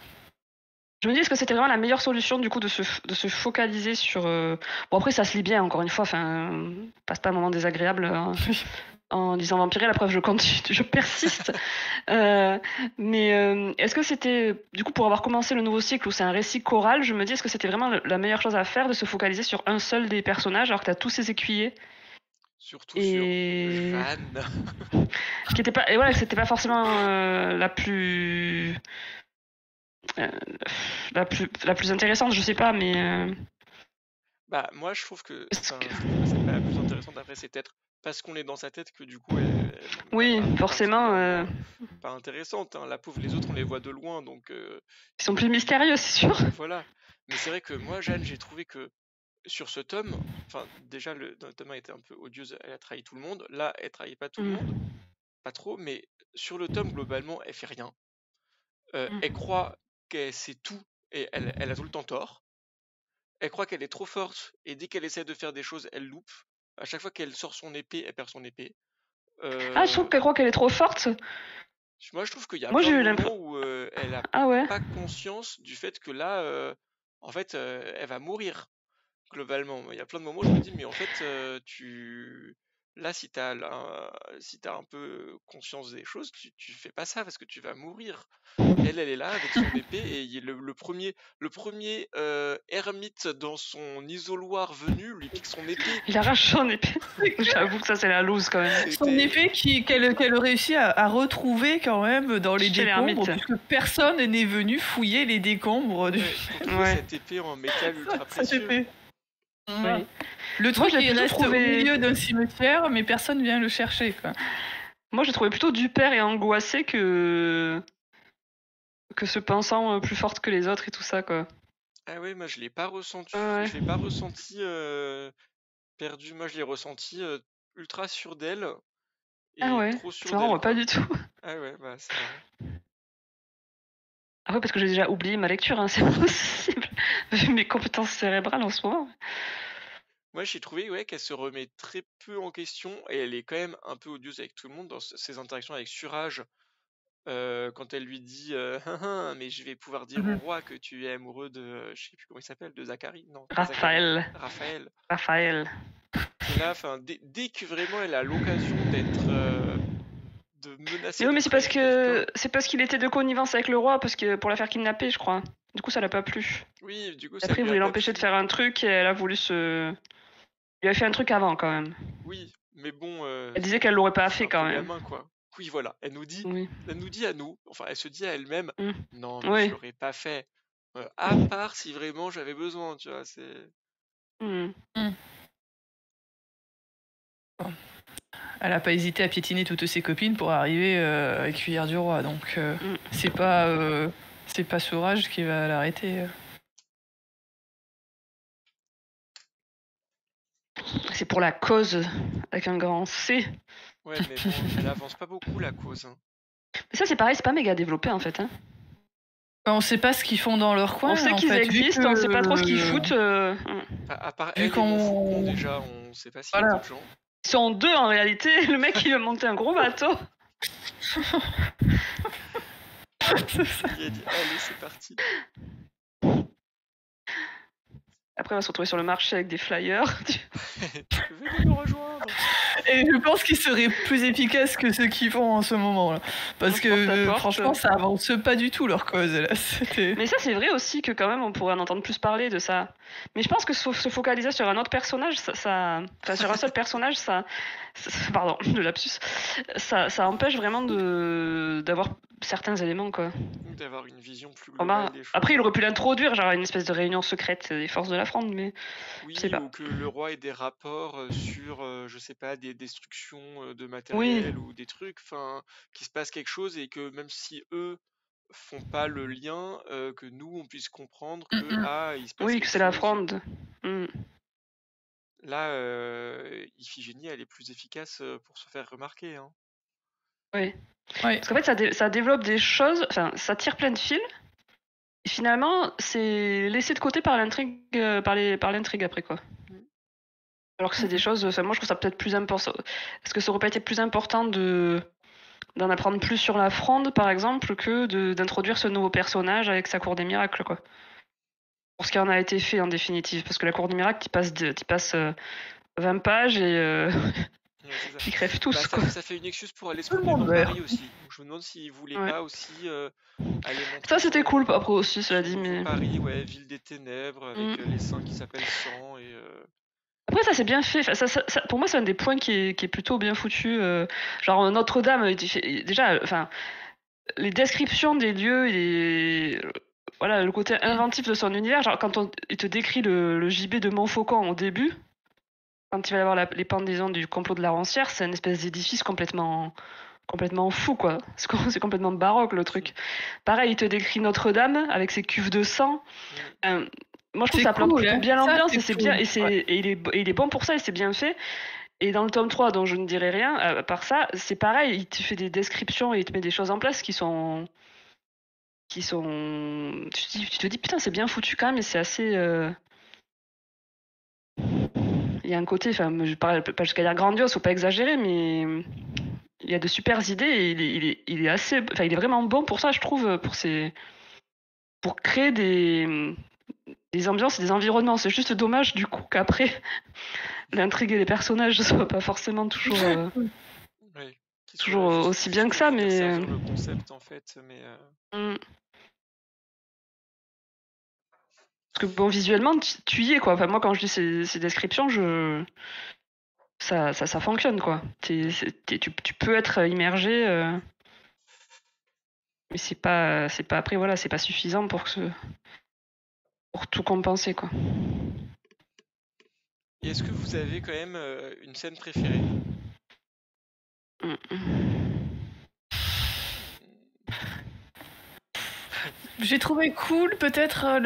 Je me dis, est-ce que c'était vraiment la meilleure solution, du coup, de se focaliser sur... Bon, après, ça se lit bien, encore une fois. Enfin, passe pas un moment désagréable en disant vampiré. La preuve, je continue, je persiste. Mais est-ce que c'était... Du coup, pour avoir commencé le nouveau cycle où c'est un récit choral, je me dis, est-ce que c'était vraiment la meilleure chose à faire de se focaliser sur un seul des personnages alors que t'as tous ces écuyers? Surtout sur Jeanne. Qui était pas... Et voilà, c'était pas forcément la plus intéressante, je sais pas, mais... Bah, moi, je trouve que c'est pas la plus intéressante. Après, c'est peut-être parce qu'on est dans sa tête que du coup, oui, forcément. Pas intéressante. Hein. La pauvre, les autres, on les voit de loin, donc... Ils sont plus mystérieux, c'est sûr. Voilà. Mais c'est vrai que moi, Jeanne, j'ai trouvé que sur ce tome, enfin, déjà, le tome 1 était un peu odieuse, elle a trahi tout le monde. Là, elle trahit pas tout le monde. Pas trop, mais sur le tome, globalement, elle fait rien. Elle croit qu'elle sait tout et elle a tout le temps tort. Elle croit qu'elle est trop forte et dès qu'elle essaie de faire des choses, elle loupe. À chaque fois qu'elle sort son épée, elle perd son épée. Ah, je trouve qu'elle croit qu'elle est trop forte. Moi, je trouve qu'il y a plein de moments où elle a pas conscience du fait que là, en fait, elle va mourir. Globalement, il y a plein de moments où je me dis, mais en fait, là, si t'as un peu conscience des choses, tu fais pas ça parce que tu vas mourir. Elle est là avec son épée et le premier ermite dans son isoloir venu lui pique son épée. Il arrache son épée. J'avoue que ça, c'est la loose quand même. Son épée qu'elle réussit à retrouver quand même dans les décombres, puisque personne n'est venu fouiller les décombres. Cette épée en métal ultra précieux. Ouais. Le truc, il reste au milieu d'un cimetière, mais personne vient le chercher, quoi. Moi, j'ai trouvé plutôt duper et angoissé que se pensant plus forte que les autres et tout ça, quoi. Ah ouais, moi, je l'ai pas ressenti. Je l'ai pas ressenti perdu. Moi, je l'ai ressenti ultra sûr d'elle. Ah ouais, trop sûr c'est marrant, moi, pas du tout. Ah ouais, bah, c'est marrant. Ah ouais, parce que j'ai déjà oublié ma lecture, hein, c'est possible. Vu mes compétences cérébrales en ce moment. Moi, j'ai trouvé qu'elle se remet très peu en question et elle est quand même un peu odieuse avec tout le monde dans ses interactions avec Suraj. Quand elle lui dit mais je vais pouvoir dire au roi que tu es amoureux de, je sais plus comment il s'appelle, de Zachary, non, Raphaël. Et là, dès que vraiment elle a l'occasion d'être de menacer. Oui, mais c'est parce qu'il était de connivence avec le roi, parce que pour la faire kidnapper, je crois. Du coup, ça l'a pas plu. Oui, du coup, après, il voulait l'empêcher de faire un truc et elle a voulu se. Il a fait un truc avant quand même. Oui, mais bon. Elle disait qu'elle l'aurait pas fait quand même. Gamin, quoi. Oui, voilà. Elle nous dit à nous, enfin, elle se dit à elle-même, non, mais je l'aurais pas fait. À part si vraiment j'avais besoin, tu vois. C'est. Elle a pas hésité à piétiner toutes ses copines pour arriver à Cuillère du Roi, donc c'est pas Sourage qui va l'arrêter. C'est pour la cause, avec un grand C. Ouais, mais bon, elle avance pas beaucoup la cause. Hein. Mais ça, c'est pareil, c'est pas méga développé en fait. Hein. On sait pas ce qu'ils font dans leur coin. On sait qu'ils existent, on sait pas trop ce qu'ils foutent. À part elle et Montfaucon, déjà, on sait pas s'il y a d'autres gens. Ils sont deux en réalité. Le mec, il veut monter un gros bateau. Il a dit, allez, c'est parti. après, on va se retrouver sur le marché avec des flyers. Venez nous rejoindre. Et je pense qu'ils seraient plus efficaces que ceux qu'ils font en ce moment là. Parce que franchement, ça avance pas du tout leur cause là. Mais ça, c'est vrai aussi que quand même, on pourrait en entendre plus parler de ça. Mais je pense que se focaliser sur un autre personnage, enfin sur un seul personnage, pardon, le lapsus, ça empêche vraiment d'avoir certains éléments quoi. D'avoir une vision plus globale des choses. Après, il aurait pu l'introduire, genre une espèce de réunion secrète des forces de la Fronde, mais oui, je sais pas. ou que le roi ait des rapports sur, je sais pas, des destructions de matériel ou des trucs, enfin, qu'il se passe quelque chose et que même si eux font pas le lien, que nous on puisse comprendre que il se passe oui, quelque que c'est la chose. Fronde. Là, Iphigénie, elle est plus efficace pour se faire remarquer. Hein. Oui. Parce qu'en fait, ça développe des choses, enfin, ça tire plein de fils. Et finalement, c'est laissé de côté par l'intrigue, par l'intrigue après quoi. Alors que c'est des choses, moi je trouve ça peut-être plus important. Est-ce que ça aurait pas été plus important d'en apprendre plus sur la Fronde, par exemple, que d'introduire ce nouveau personnage avec sa cour des miracles, quoi. Pour ce qui en a été fait en définitive, parce que la cour des miracles, tu passes 20 pages et ils crèvent tous, quoi. Ça fait une excuse pour aller se promener dans Paris aussi. Donc je me demande s'ils voulaient pas aussi aller montrer. Ça c'était cool après aussi, cela dit, mais. Paris, ouais, ville des ténèbres, avec les saints qui s'appellent Sang et. Après, ça c'est bien fait. Pour moi, c'est un des points qui est plutôt bien foutu. Genre Notre-Dame, déjà, enfin, les descriptions des lieux et voilà, le côté inventif de son univers. Genre quand il te décrit le gibet de Montfaucon au début, quand il va y avoir les pendaisons du complot de la Rancière, c'est une espèce d'édifice complètement fou, quoi. C'est complètement baroque le truc. Pareil, il te décrit Notre-Dame avec ses cuves de sang. Moi, je trouve que ça plante plutôt bien l'ambiance et c'est bien, et il est bon pour ça et c'est bien fait. Et dans le tome 3, dont je ne dirai rien, à part ça, c'est pareil, il te fait des descriptions et il te met des choses en place qui sont. Tu te dis, putain, c'est bien foutu quand même, et c'est assez. Il y a un côté, enfin, je parle pas jusqu'à dire grandiose, faut pas exagérer, mais il y a de super idées et il est assez. Enfin, il est vraiment bon pour ça, je trouve, pour créer des ambiances et des environnements. C'est juste dommage du coup qu'après l'intrigue et les personnages ne soient pas forcément toujours toujours aussi bien que ça, mais le concept en fait, mais parce que bon, visuellement tu y es quoi. Enfin, moi quand je lis ces descriptions, ça fonctionne quoi. Tu peux être immergé, mais c'est pas après voilà, c'est pas suffisant pour tout compenser quoi. Et est-ce que vous avez quand même une scène préférée? J'ai trouvé cool peut-être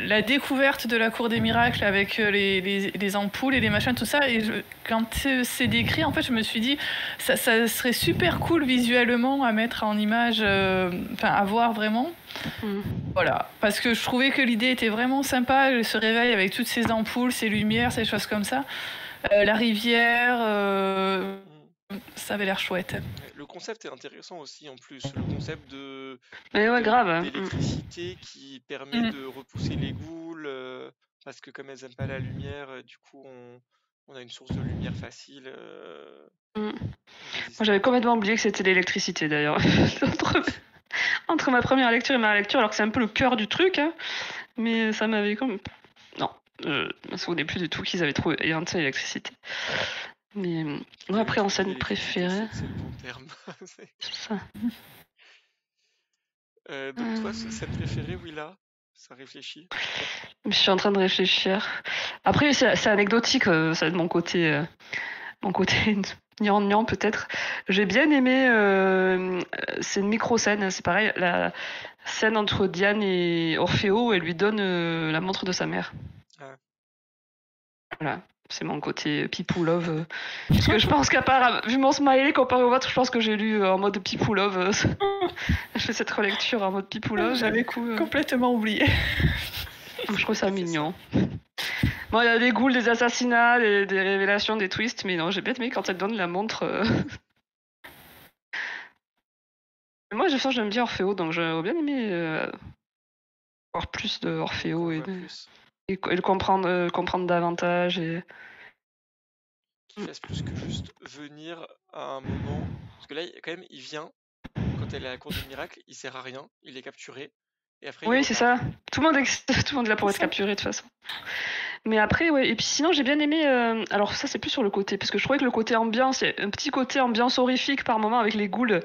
la découverte de la cour des miracles avec les ampoules et les machins, tout ça. Et quand c'est décrit, en fait, je me suis dit, ça serait super cool visuellement à mettre en image, à voir vraiment. Voilà, parce que je trouvais que l'idée était vraiment sympa. Elle se réveille avec toutes ces ampoules, ces lumières, ces choses comme ça. La rivière, ça avait l'air chouette. Le concept est intéressant aussi en plus, le concept d'électricité qui permet de repousser les ghouls, parce que comme elles n'aiment pas la lumière, du coup on a une source de lumière facile. Moi j'avais complètement oublié que c'était l'électricité d'ailleurs. Entre ma première lecture et ma lecture, alors que c'est un peu le cœur du truc, hein, mais ça m'avait comme... Non, je me souvenais plus du tout qu'ils avaient inventé l'électricité. Mais après, en scène préférée... C'est le bon terme. C'est ça. Donc toi, scène préférée, Willa, ça réfléchit? Je suis en train de réfléchir. Après, c'est anecdotique, ça de mon côté gnangnan peut-être. J'ai bien aimé, c'est une micro-scène, c'est pareil, la scène entre Diane et Orfeo, elle lui donne la montre de sa mère. Voilà, c'est mon côté Pipou Love. Parce que je pense qu'à part, vu mon smiley comparé au vôtre, je pense que j'ai lu en mode Pipou Love. Je fais cette relecture en mode Pipou Love. J'avais complètement oublié. Je trouve ça mignon. Bon, il y a des ghouls, des assassinats, des révélations, des twists, mais non, j'ai bien aimé quand elle donne la montre. Moi, j'aime bien Orfeo, donc j'aurais bien aimé voir plus de Orfeo. Et le comprendre davantage. Qu'il fasse plus que juste venir à un moment. Parce que là, quand même, il vient. Quand elle est à la cour des miracles, il sert à rien. Il est capturé. Et après, il Oui, c'est ça. repart. Tout le monde est là pour être capturé de toute façon. Mais après, ouais. Et puis sinon, j'ai bien aimé. Alors ça, c'est plus sur le côté, parce que je trouvais que le côté ambiance, il y a un petit côté ambiance horrifique par moment avec les ghouls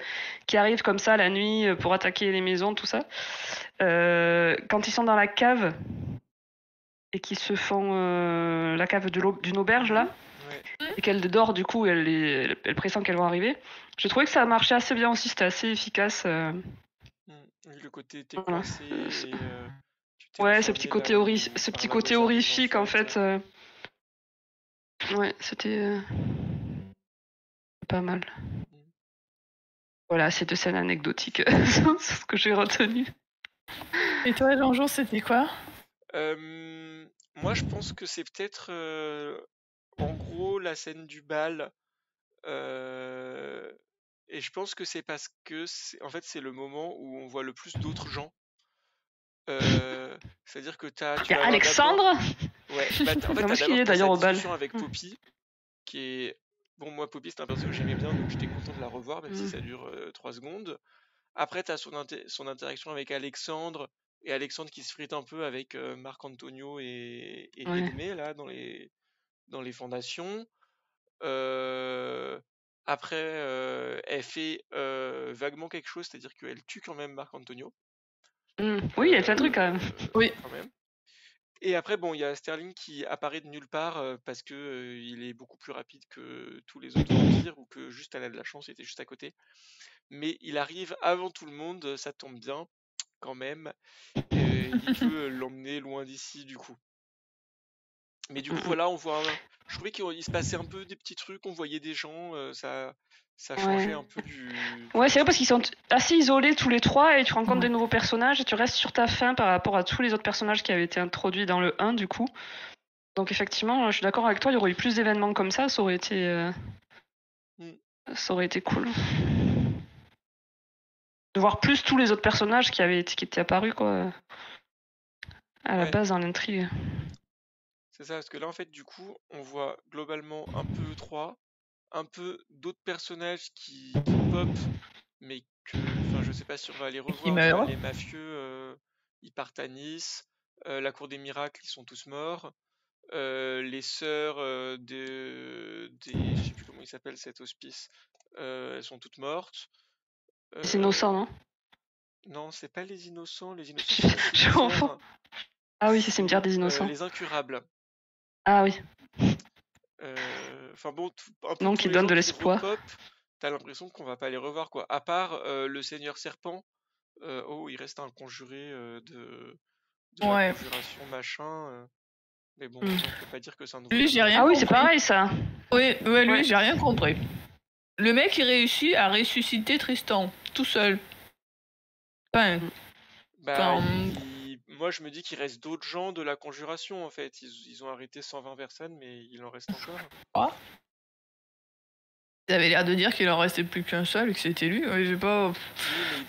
qui arrivent comme ça la nuit pour attaquer les maisons, tout ça. Quand ils sont dans la cave et qu'ils se font la cave d'une auberge là, Ouais. et qu'elle dort du coup, elle pressent qu'elles vont arriver. Je trouvais que ça marchait assez bien aussi, c'était assez efficace. Le côté t'es Voilà. coincé et tu t'es Ouais, ce enfermé petit là côté, où, ce petit là où côté elles arrivent, horrifique en fait. Ouais, c'était pas mal. Voilà, ces 2 scènes anecdotiques, c'est ce que j'ai retenu. Et toi, Jean-Jean, c'était quoi? Moi, je pense que c'est peut-être en gros la scène du bal. Et je pense que c'est parce que en fait, c'est le moment où on voit le plus d'autres gens. C'est-à-dire que tu Il y vas a avoir Alexandre. Ouais, bah, en fait, Moi, t'as qui est d'abord d'ailleurs sa au bal. discussion avec Poppy, qui est... Bon, moi, Poppy, c'est un perso que j'aimais bien, donc j'étais content de la revoir, même si ça dure 3 secondes. Après, t'as son interaction avec Alexandre, et Alexandre qui se frite un peu avec Marc-Antonio et Edmé, là, dans les fondations. Après, elle fait vaguement quelque chose, c'est-à-dire qu'elle tue quand même Marc-Antonio. Oui, il y a plein de trucs quand même. Oui. Quand même. Et après, bon, il y a Sterling qui apparaît de nulle part parce que il est beaucoup plus rapide que tous les autres vampires ou que juste elle a de la chance, il était juste à côté. Mais il arrive avant tout le monde, ça tombe bien quand même. Il peut l'emmener loin d'ici du coup. Mais du coup, voilà, on voit. Je trouvais qu'il se passait un peu des petits trucs, on voyait des gens, ça changeait un peu du. Ouais, c'est vrai parce qu'ils sont assez isolés tous les trois et tu rencontres des nouveaux personnages et tu restes sur ta faim par rapport à tous les autres personnages qui avaient été introduits dans le 1 du coup. Donc effectivement, je suis d'accord avec toi, il y aurait eu plus d'événements comme ça aurait été ça aurait été cool. De voir plus tous les autres personnages qui étaient apparus quoi à la base dans l'intrigue. C'est ça, parce que là en fait du coup on voit globalement un peu 3, un peu d'autres personnages qui pop, mais que, enfin je sais pas si on va les revoir, tu vois, les mafieux, ils partent à Nice, la cour des miracles, ils sont tous morts, les sœurs je sais plus comment ils s'appellent cet hospice, elles sont toutes mortes. C'est innocent, non? Non, c'est pas les innocents, Je confonds. Ah oui, c'est cimetière des innocents. Les incurables. Ah oui. Enfin bon, un peu Non, tous qui les donne gens de qui l'espoir. repop, t'as l'impression qu'on va pas les revoir quoi. À part le Seigneur Serpent, il reste un conjuré de la conjuration machin. Mais bon, on peut pas dire que c'est un nouveau. Lui, j'ai rien Ah oui, compris. c'est pareil ça. Oui, lui, j'ai rien compris. Le mec, il réussit à ressusciter Tristan, tout seul. Moi, je me dis qu'il reste d'autres gens de la conjuration, en fait. Ils ont arrêté 120 personnes, mais il en reste encore. Ah. Ils avaient l'air de dire qu'il en restait plus qu'un seul et que c'était lui. Ouais, j'ai pas... Oui,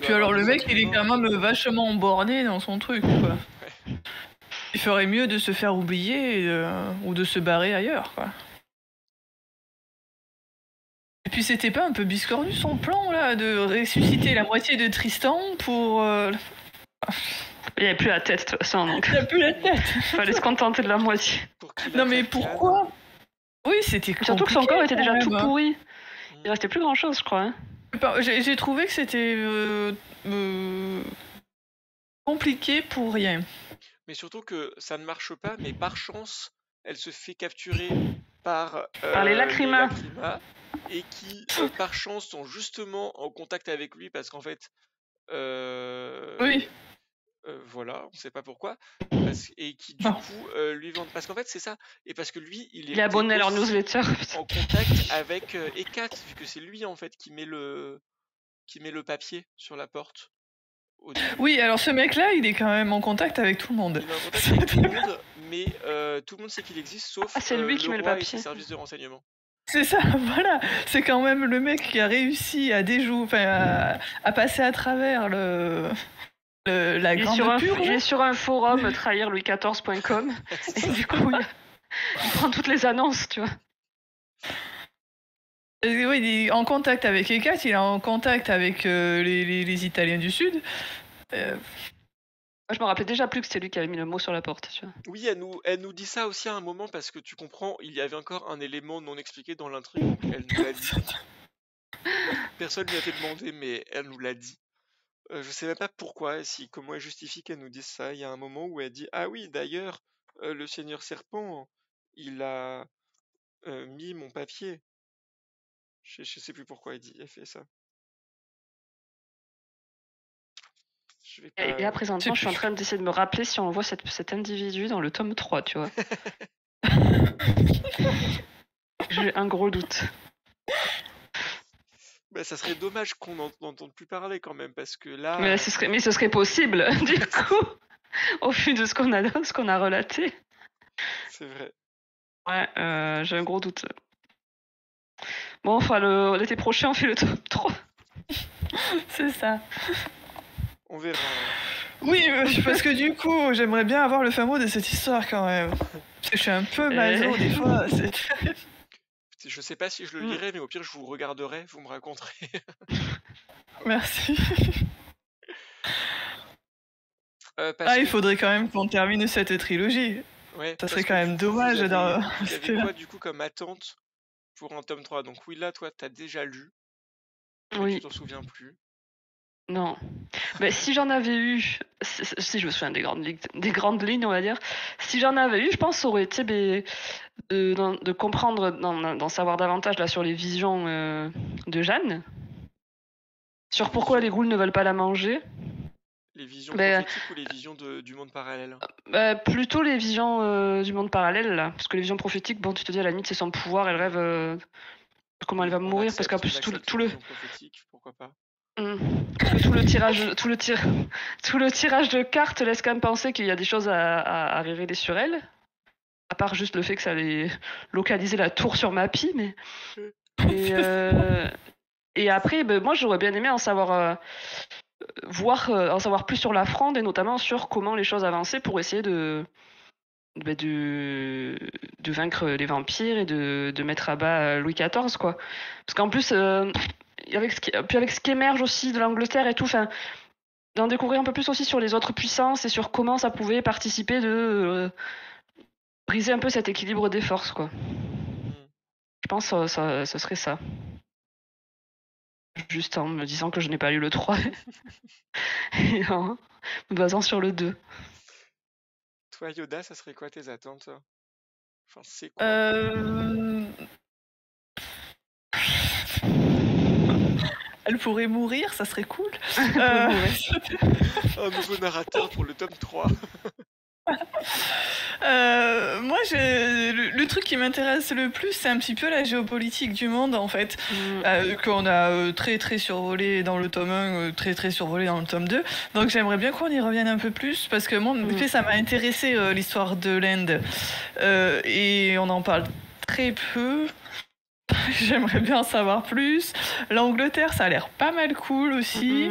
puis alors, le mec, il est quand même vachement borné dans son truc, quoi. Ouais. Il ferait mieux de se faire oublier ou de se barrer ailleurs, quoi. Et puis c'était pas un peu biscornu son plan là de ressusciter la moitié de Tristan pour... Il n'y avait plus la tête de toute façon donc. Il n'y a plus la tête. Fallait se contenter de la moitié. Non mais pourquoi? Oui, c'était compliqué. Surtout que son corps était déjà tout pourri. Il restait plus grand chose je crois. J'ai trouvé que c'était compliqué pour rien. Mais surtout que ça ne marche pas, mais par chance, elle se fait capturer par les lacrymas. Et qui, par chance, sont justement en contact avec lui parce qu'en fait, oui. Voilà, on sait pas pourquoi, et qui du coup lui vendent, parce qu'en fait c'est ça, et parce que lui il est abonné à leur newsletter en contact avec Ekat, vu que c'est lui en fait qui met le papier sur la porte. Oui, alors ce mec-là, il est quand même en contact avec tout le monde. Il est en contact avec tout le monde, mais tout le monde sait qu'il existe, sauf c'est lui qui met le papier. Et ses services de renseignement. C'est ça, voilà. C'est quand même le mec qui a réussi à à passer à travers la Il est, grande sur un, purge. il est sur un forum trahirlouis14.com et du coup il prend toutes les annonces, tu vois. Oui, il est en contact avec Ekat, il est en contact avec les Italiens du Sud. Moi, je me rappelais déjà plus que c'était lui qui avait mis le mot sur la porte, tu vois. Oui, elle nous dit ça aussi à un moment parce que tu comprends, il y avait encore un élément non expliqué dans l'intrigue, donc elle nous l'a dit. Personne ne lui a fait demander, mais elle nous l'a dit. Je sais même pas pourquoi, comment elle justifie qu'elle nous dise ça. Il y a un moment où elle dit ah oui, d'ailleurs, le Seigneur Serpent, il a mis mon papier. Je sais plus pourquoi elle fait ça. Je vais pas... Et là, présentement, je suis en train d'essayer de me rappeler si on voit cet individu dans le tome 3, tu vois. J'ai un gros doute. Bah, ça serait dommage qu'on n'entende plus parler quand même, parce que là... Mais ce serait possible, du coup, au vu de ce qu'on a relaté. C'est vrai. Ouais, j'ai un gros doute. Bon, enfin, l'été prochain, on fait le top 3. C'est ça. On verra. Oui, parce que du coup, j'aimerais bien avoir le fin mot de cette histoire quand même. Parce que je suis un peu maso des fois. Je sais pas si je le lirai, mais au pire, je vous regarderai, vous me raconterez. Merci. Il faudrait quand même qu'on termine cette trilogie. Ouais, ça serait quand même dommage. Vous avez quoi du coup comme attente pour un tome 3? Donc oui, là, toi, t'as déjà lu. Oui. Tu t'en souviens plus. Non. Mais si j'en avais eu, si je me souviens des grandes lignes, on va dire, si j'en avais eu, je pense que ça aurait été de comprendre, d'en savoir davantage là sur les visions de Jeanne, sur pourquoi les ghouls ne veulent pas la manger. Les visions prophétiques ou les visions du monde parallèle? Plutôt les visions du monde parallèle, là. Parce que les visions prophétiques, bon, tu te dis à la limite, c'est son pouvoir, elle rêve de comment elle va mourir, parce qu'en plus, tout le... Pourquoi pas? Parce que tout le tirage de cartes laisse quand même penser qu'il y a des choses à révéler sur elle. À part juste le fait que ça allait localiser la tour sur Mappy, mais... Et après, moi, j'aurais bien aimé en savoir... en savoir plus sur la Fronde et notamment sur comment les choses avançaient pour essayer de vaincre les vampires et de mettre à bas Louis XIV, quoi. Parce qu'en plus, avec ce qui émerge aussi de l'Angleterre et tout, d'en découvrir un peu plus aussi sur les autres puissances et sur comment ça pouvait participer de briser un peu cet équilibre des forces, quoi. Je pense que ça serait ça. Juste en me disant que je n'ai pas lu le 3 et en me basant sur le 2. Toi, Yoda, ça serait quoi tes attentes? Enfin, c'est quoi? Elle pourrait mourir, ça serait cool. Un nouveau narrateur pour le tome 3. Moi, le truc qui m'intéresse le plus, c'est un petit peu la géopolitique du monde, en fait, qu'on a très très survolé dans le tome 1, très très survolé dans le tome 2. Donc j'aimerais bien qu'on y revienne un peu plus, parce que moi, ça m'a intéressé l'histoire de l'Inde. Et on en parle très peu. J'aimerais bien en savoir plus. L'Angleterre, ça a l'air pas mal cool aussi.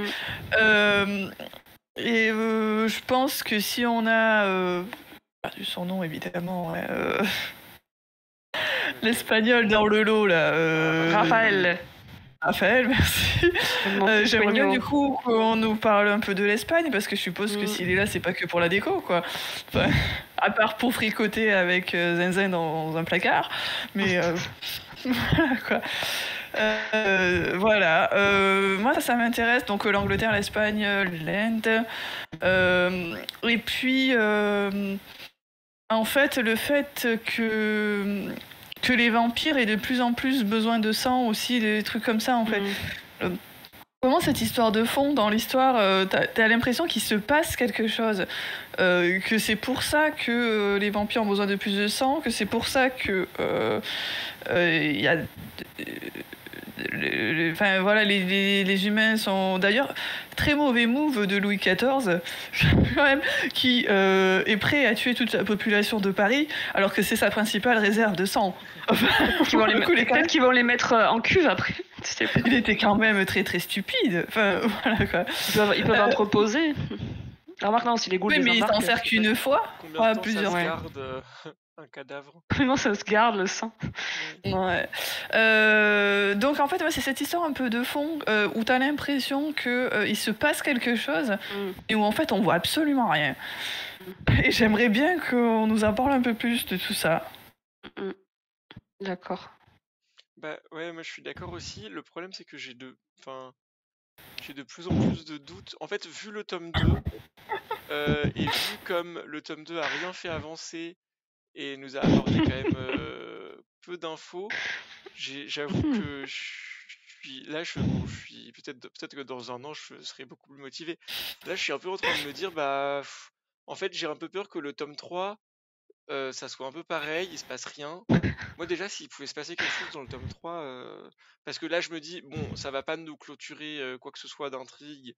Et je pense que si on a perdu son nom évidemment, l'espagnol dans le lot là. Raphaël, merci. J'aimerais bien du coup qu'on nous parle un peu de l'Espagne parce que je suppose que s'il est là, c'est pas que pour la déco, quoi. Enfin, à part pour fricoter avec Zinzin dans un placard, mais voilà quoi. Voilà. Moi, ça m'intéresse. Donc, l'Angleterre, l'Espagne, l'Inde. Et puis, en fait, le fait que les vampires aient de plus en plus besoin de sang aussi, des trucs comme ça, en fait. Comment cette histoire de fond dans l'histoire, t'as l'impression qu'il se passe quelque chose, que c'est pour ça que les vampires ont besoin de plus de sang, que c'est pour ça que y a enfin voilà, les humains sont d'ailleurs très mauvais move de Louis XIV quand même, qui est prêt à tuer toute la population de Paris alors que c'est sa principale réserve de sang. Peut-être qu'ils vont les mettre en cuve après. Il était quand même très très stupide. Enfin, voilà, quoi. Ils peuvent entreposer. Remarque, non, si les ghouls Oui, les mais il embarquent, s'en sert qu'une fois, Combien pas de temps plusieurs. ça se Ouais. garde un cadavre? vraiment ça se garde le sang. Oui. Ouais. Donc en fait, ouais, c'est cette histoire un peu de fond où t'as l'impression que il se passe quelque chose et où en fait on voit absolument rien. Et j'aimerais bien qu'on nous en parle un peu plus de tout ça. D'accord. Bah ouais, moi je suis d'accord aussi. Le problème c'est que j'ai de plus en plus de doutes. En fait, vu le tome 2, et vu comme le tome 2 a rien fait avancer et nous a apporté quand même peu d'infos, j'avoue que je suis là, bon, je suis peut-être que dans un an je serai beaucoup plus motivé. Là, je suis un peu en train de me dire, bah, en fait, j'ai un peu peur que le tome 3, ça soit un peu pareil, il se passe rien. Moi, déjà, s'il pouvait se passer quelque chose dans le tome 3, parce que là, je me dis, bon, ça va pas nous clôturer quoi que ce soit d'intrigue,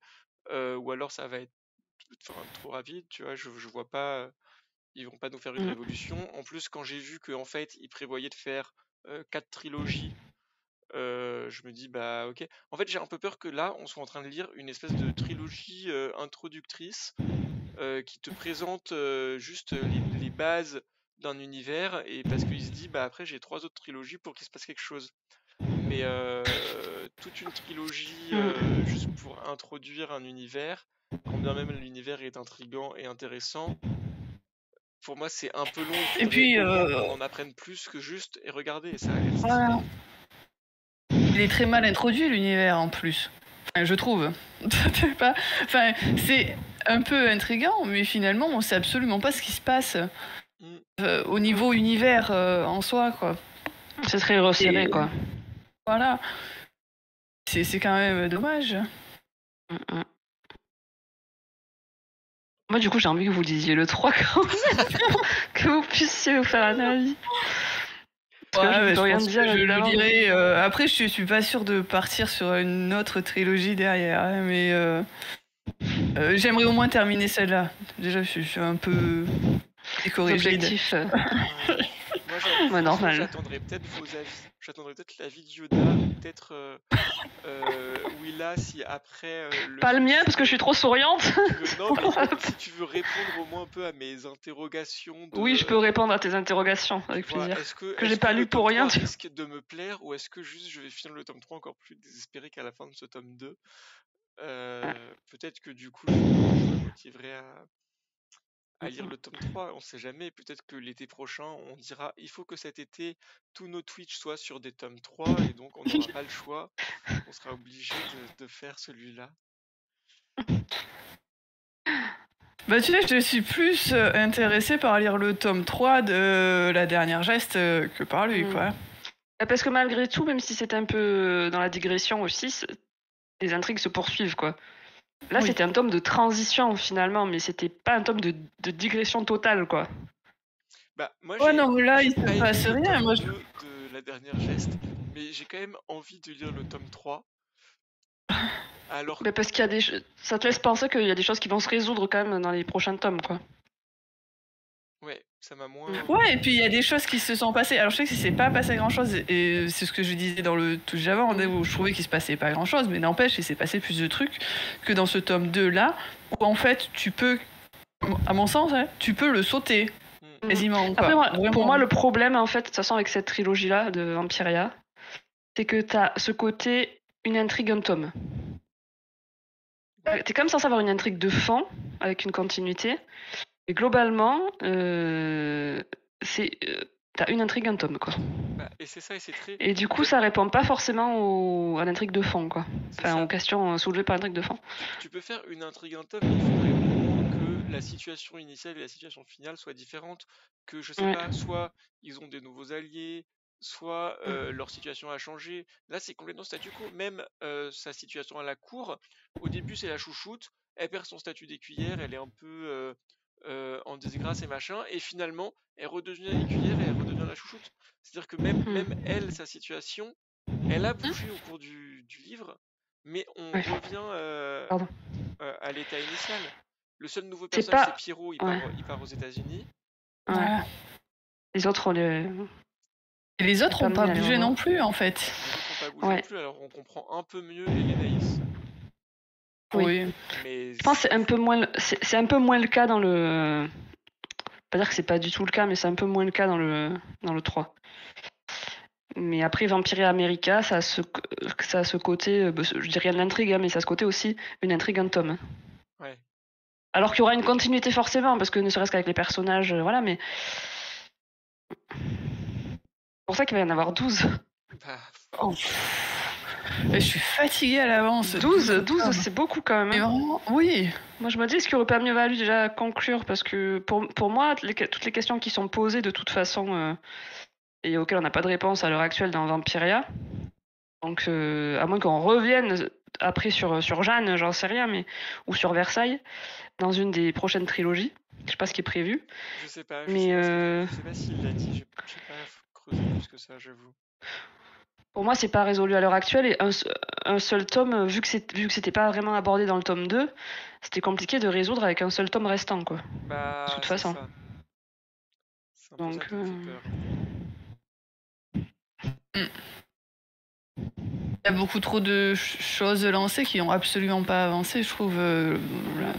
ou alors ça va être trop rapide, tu vois, je vois pas, ils vont pas nous faire une révolution. En plus, quand j'ai vu qu'en fait, ils prévoyaient de faire 4 trilogies, je me dis, bah ok. En fait, j'ai un peu peur que là, on soit en train de lire une espèce de trilogie introductrice qui te présente juste les bases d'un univers, et parce qu'il se dit, bah après, j'ai 3 autres trilogies pour qu'il se passe quelque chose. Mais toute une trilogie juste pour introduire un univers, quand bien même l'univers est intriguant et intéressant, pour moi c'est un peu long. Il Et puis, faudrait qu'on en apprenne plus que juste et regardez, ça a l'air stylé. voilà. Il est très mal introduit l'univers en plus. Enfin, je trouve. Enfin, c'est un peu intriguant, mais finalement on sait absolument pas ce qui se passe au niveau univers en soi, quoi. C'est très resserré, quoi. Voilà. C'est quand même dommage. Moi, du coup, j'ai envie que vous lisiez le 3 quand même, que vous puissiez vous faire un avis. Parce que là, je peux rien dire, je évidemment. le dirai. Après, je suis pas sûre de partir sur une autre trilogie derrière, hein, mais j'aimerais au moins terminer celle-là. Déjà, je suis un peu écorégide. Objectif. Moi, normal. j'attendrai peut-être vos avis. J'attendrai peut-être l'avis de Yoda, peut-être Willa, si après Pas le mien, parce que je suis trop souriante. Non, mais si tu veux répondre au moins un peu à mes interrogations. Oui, je peux répondre à tes interrogations, avec plaisir. Que j'ai pas lu pour rien. Est-ce que le tome 3 risque de me plaire, ou est-ce que juste je vais finir le tome 3 encore plus désespéré qu'à la fin de ce tome 2 ? Peut-être que du coup, je me motiverai à lire le tome 3, on sait jamais. Peut-être que l'été prochain, on dira il faut que cet été, tous nos Twitch soient sur des tomes 3, et donc on n'aura pas le choix. On sera obligé de faire celui-là. Bah tu sais, je suis plus intéressée par lire le tome 3 de La Dernière Geste que par lui, quoi. Parce que malgré tout, même si c'est un peu dans la digression aussi, les intrigues se poursuivent, quoi. Là, c'était un tome de transition, finalement, mais c'était pas un tome de digression totale, quoi. Bah, moi, non, là, il se passe rien. Moi, de La Dernière Geste, mais j'ai quand même envie de lire le tome 3. Alors... Mais parce qu'il y a ça te laisse penser qu'il y a des choses qui vont se résoudre quand même dans les prochains tomes, quoi. Ouais, ça m'a moins... Ouais, et puis il y a des choses qui se sont passées. Alors je sais que c'est pas passé grand-chose, et c'est ce que je disais dans le touche d'avant, où je trouvais qu'il se passait pas grand-chose, mais n'empêche, il s'est passé plus de trucs que dans ce tome 2-là, où en fait, tu peux, à mon sens, hein, tu peux le sauter, quasiment. Après, pour moi, le problème, en fait, de toute façon, avec cette trilogie-là de Vampiria, c'est que t'as ce côté, une intrigue, un tome. T'es quand même censé avoir une intrigue de fond, avec une continuité. Et globalement, t'as une intrigue, un tome, quoi. Bah, et c'est ça, et c'est très... Et du coup, ça répond pas forcément à l'intrigue de fond, quoi. Enfin, aux questions soulevées par l'intrigue de fond. Tu peux faire une intrigue, un tome, mais il faudrait au moins que la situation initiale et la situation finale soient différentes. Que, je sais pas, soit ils ont des nouveaux alliés, soit leur situation a changé. Là, c'est complètement statu quo. Même sa situation à la cour, au début, c'est la chouchoute. Elle perd son statut d'écuyère, elle est un peu en disgrâce et machin, et finalement elle redevient l'écuyère et elle redevient la chouchoute. C'est-à-dire que même elle, sa situation, elle a bougé au cours du livre, mais on revient à l'état initial. Le seul nouveau personnage, c'est Pierrot, il part aux États-Unis. Ouais. Les autres, Et les autres n'ont pas bougé non plus, en fait. Les autres n'ont pas bougé non plus, alors on comprend un peu mieux Elénaïs. Oui. Mais Je pense que c'est un peu moins, c'est un peu moins le cas dans le. Pas dire que c'est pas du tout le cas, mais c'est un peu moins le cas dans le 3. Mais après, Vampire America, ça a ce côté, je dis rien de l'intrigue, hein, mais ça a ce côté aussi, une intrigue en tome. ouais. Alors qu'il y aura une continuité forcément, parce que ne serait-ce qu'avec les personnages, voilà, mais. C'est pour ça qu'il va y en avoir 12. Bah, Oh. Je suis fatiguée à l'avance. 12, c'est beaucoup quand même. Mais Hein. vraiment, oui. Moi, je me dis, est-ce qu'il aurait pas mieux valu déjà conclure, parce que pour moi, toutes les questions qui sont posées de toute façon, et auxquelles on n'a pas de réponse à l'heure actuelle dans Vampiria, donc à moins qu'on revienne après sur Jeanne, j'en sais rien, mais ou sur Versailles, dans une des prochaines trilogies. Je sais pas ce qui est prévu. je sais pas. Mais Je sais pas s'il l'a dit. J'ai pas creusé plus que ça, j'avoue. pour moi, c'est pas résolu à l'heure actuelle. Et un seul tome, vu que c'était pas vraiment abordé dans le tome 2, c'était compliqué de résoudre avec un seul tome restant, quoi. Bah, De toute c'est façon. ça. C'est un peu ça Donc, qui me fait peur. Il y a beaucoup trop de choses lancées qui n'ont absolument pas avancé, je trouve.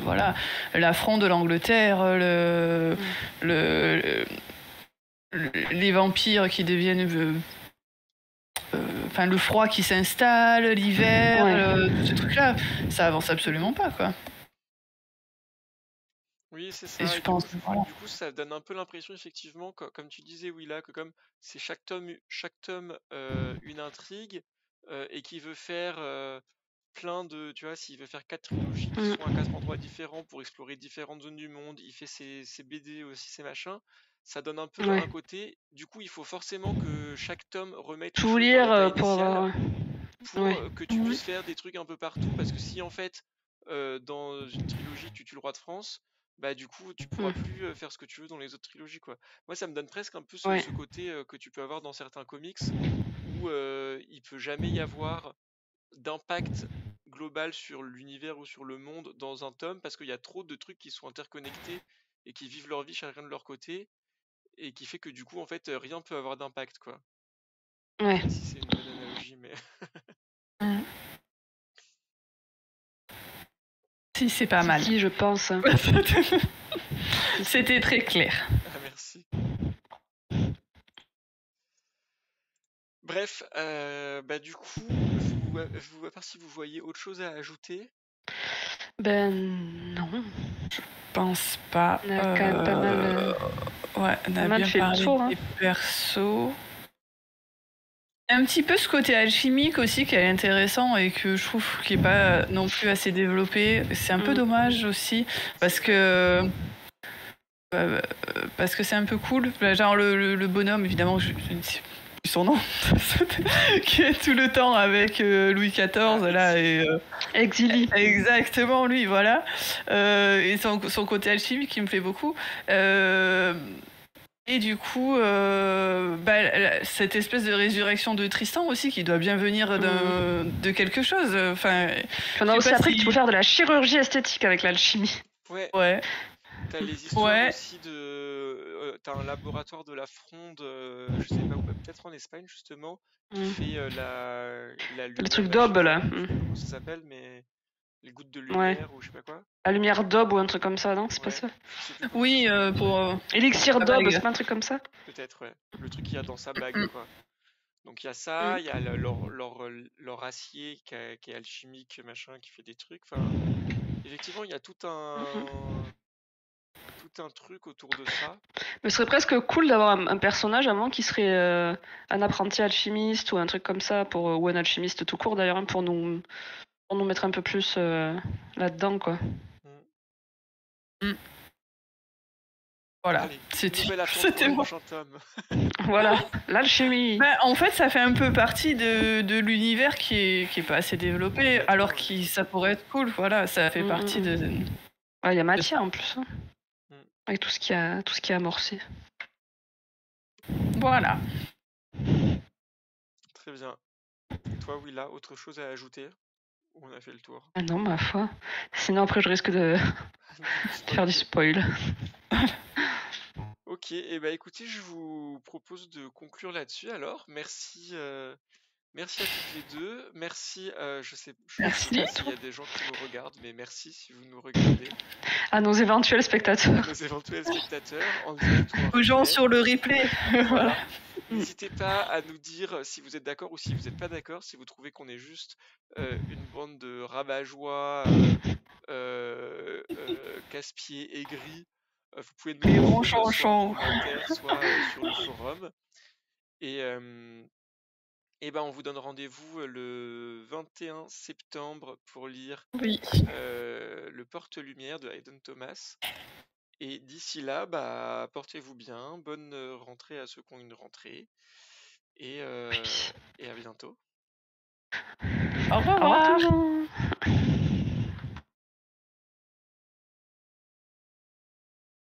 Voilà, l'affront de l'Angleterre, les vampires qui deviennent... Enfin, le froid qui s'installe, l'hiver, tout ce truc-là, ça avance absolument pas, quoi. Oui, c'est ça. Et je pense, voilà. Du coup, ça donne un peu l'impression, effectivement, comme tu disais, Willa, que comme c'est chaque tome une intrigue, et qui veut faire plein de, tu vois, s'il veut faire 4 trilogies qui sont à 4 endroits différents pour explorer différentes zones du monde, il fait ses BD aussi, ses machins, ça donne un peu un côté. Du coup, il faut forcément que chaque tome remette tout les choses dans lire l'état pour initial avoir. pour que tu puisses faire des trucs un peu partout, parce que si en fait dans une trilogie tu tues le roi de France, bah du coup tu pourras plus faire ce que tu veux dans les autres trilogies, quoi. Moi ça me donne presque un peu ce côté que tu peux avoir dans certains comics où il peut jamais y avoir d'impact global sur l'univers ou sur le monde dans un tome, parce qu'il y a trop de trucs qui sont interconnectés et qui vivent leur vie chacun de leur côté, et qui fait que du coup en fait rien peut avoir d'impact, quoi. Ouais. Je sais pas si c'est une bonne analogie, mais Si, c'est pas mal. Si, je pense. C'était très clair. Ah, merci. Bref, bah du coup, à part si vous voyez autre chose à ajouter. Ben non. Je pense pas. On a quand même pas mal. Ouais, on a mal bien fait le parlé tour, hein. des persos. Un petit peu ce côté alchimique aussi qui est intéressant et que je trouve qui est pas non plus assez développé. C'est un peu dommage aussi parce que c'est un peu cool. Genre le bonhomme, évidemment, je ne sais plus son nom, qui est tout le temps avec Louis XIV là et Exili. Exactement, lui, voilà. Et son côté alchimique qui me plaît beaucoup. Et du coup, cette espèce de résurrection de Tristan aussi, qui doit bien venir de quelque chose. Enfin, on a aussi appris que tu peux faire de la chirurgie esthétique avec l'alchimie. Ouais. T'as les histoires aussi de... t'as un laboratoire de la Fronde, je sais pas où, peut-être en Espagne justement, qui fait la le truc d'aube là. Je sais pas comment ça s'appelle, mais les gouttes de lumière ou je sais pas quoi. La lumière d'aube ou un truc comme ça, non? C'est pas ça? Oui, pour... Élixir d'aube, c'est pas un truc comme ça? Peut-être, ouais. Le truc qu'il y a dans sa bague, quoi. Donc il y a ça, il y a leur acier qui est alchimique, machin, qui fait des trucs. Enfin, effectivement, il y a tout un truc autour de ça. Mais ce serait presque cool d'avoir un personnage avant qui serait un apprenti alchimiste ou un truc comme ça, ou un alchimiste tout court d'ailleurs, pour nous mettre un peu plus là-dedans, quoi. Voilà, c'était mon tome. Voilà, l'alchimie. En fait, ça fait un peu partie de l'univers qui est pas assez développé, alors que ça pourrait être cool. Voilà, ça fait partie de. Il y a matière en plus, hein. Avec tout ce qui est amorcé. Voilà. Très bien. Et toi, Willa, autre chose à ajouter? Ou on a fait le tour? Ah non, ma foi. Sinon après je risque de faire du spoil. Ok, et bah écoutez, je vous propose de conclure là-dessus alors. Merci Merci à toutes les deux. Merci, je sais Merci. pas s'il y a des gens qui nous regardent, mais merci si vous nous regardez. À nos éventuels spectateurs. Nos éventuels spectateurs en direct ou en Aux gens replay. sur le replay. Voilà. N'hésitez pas à nous dire si vous êtes d'accord ou si vous n'êtes pas d'accord, si vous trouvez qu'on est juste une bande de rabat-joie, casse-pieds aigris. Vous pouvez nous Les le ronds dire soit en chanchants. commentaire, soit sur le forum. Et ben on vous donne rendez-vous le 21 septembre pour lire Oui. Le Porte-Lumière de Hayden Thomas. Et d'ici là, bah, portez-vous bien, bonne rentrée à ceux qui ont une rentrée, et à bientôt. Au Au revoir revoir. tout le monde.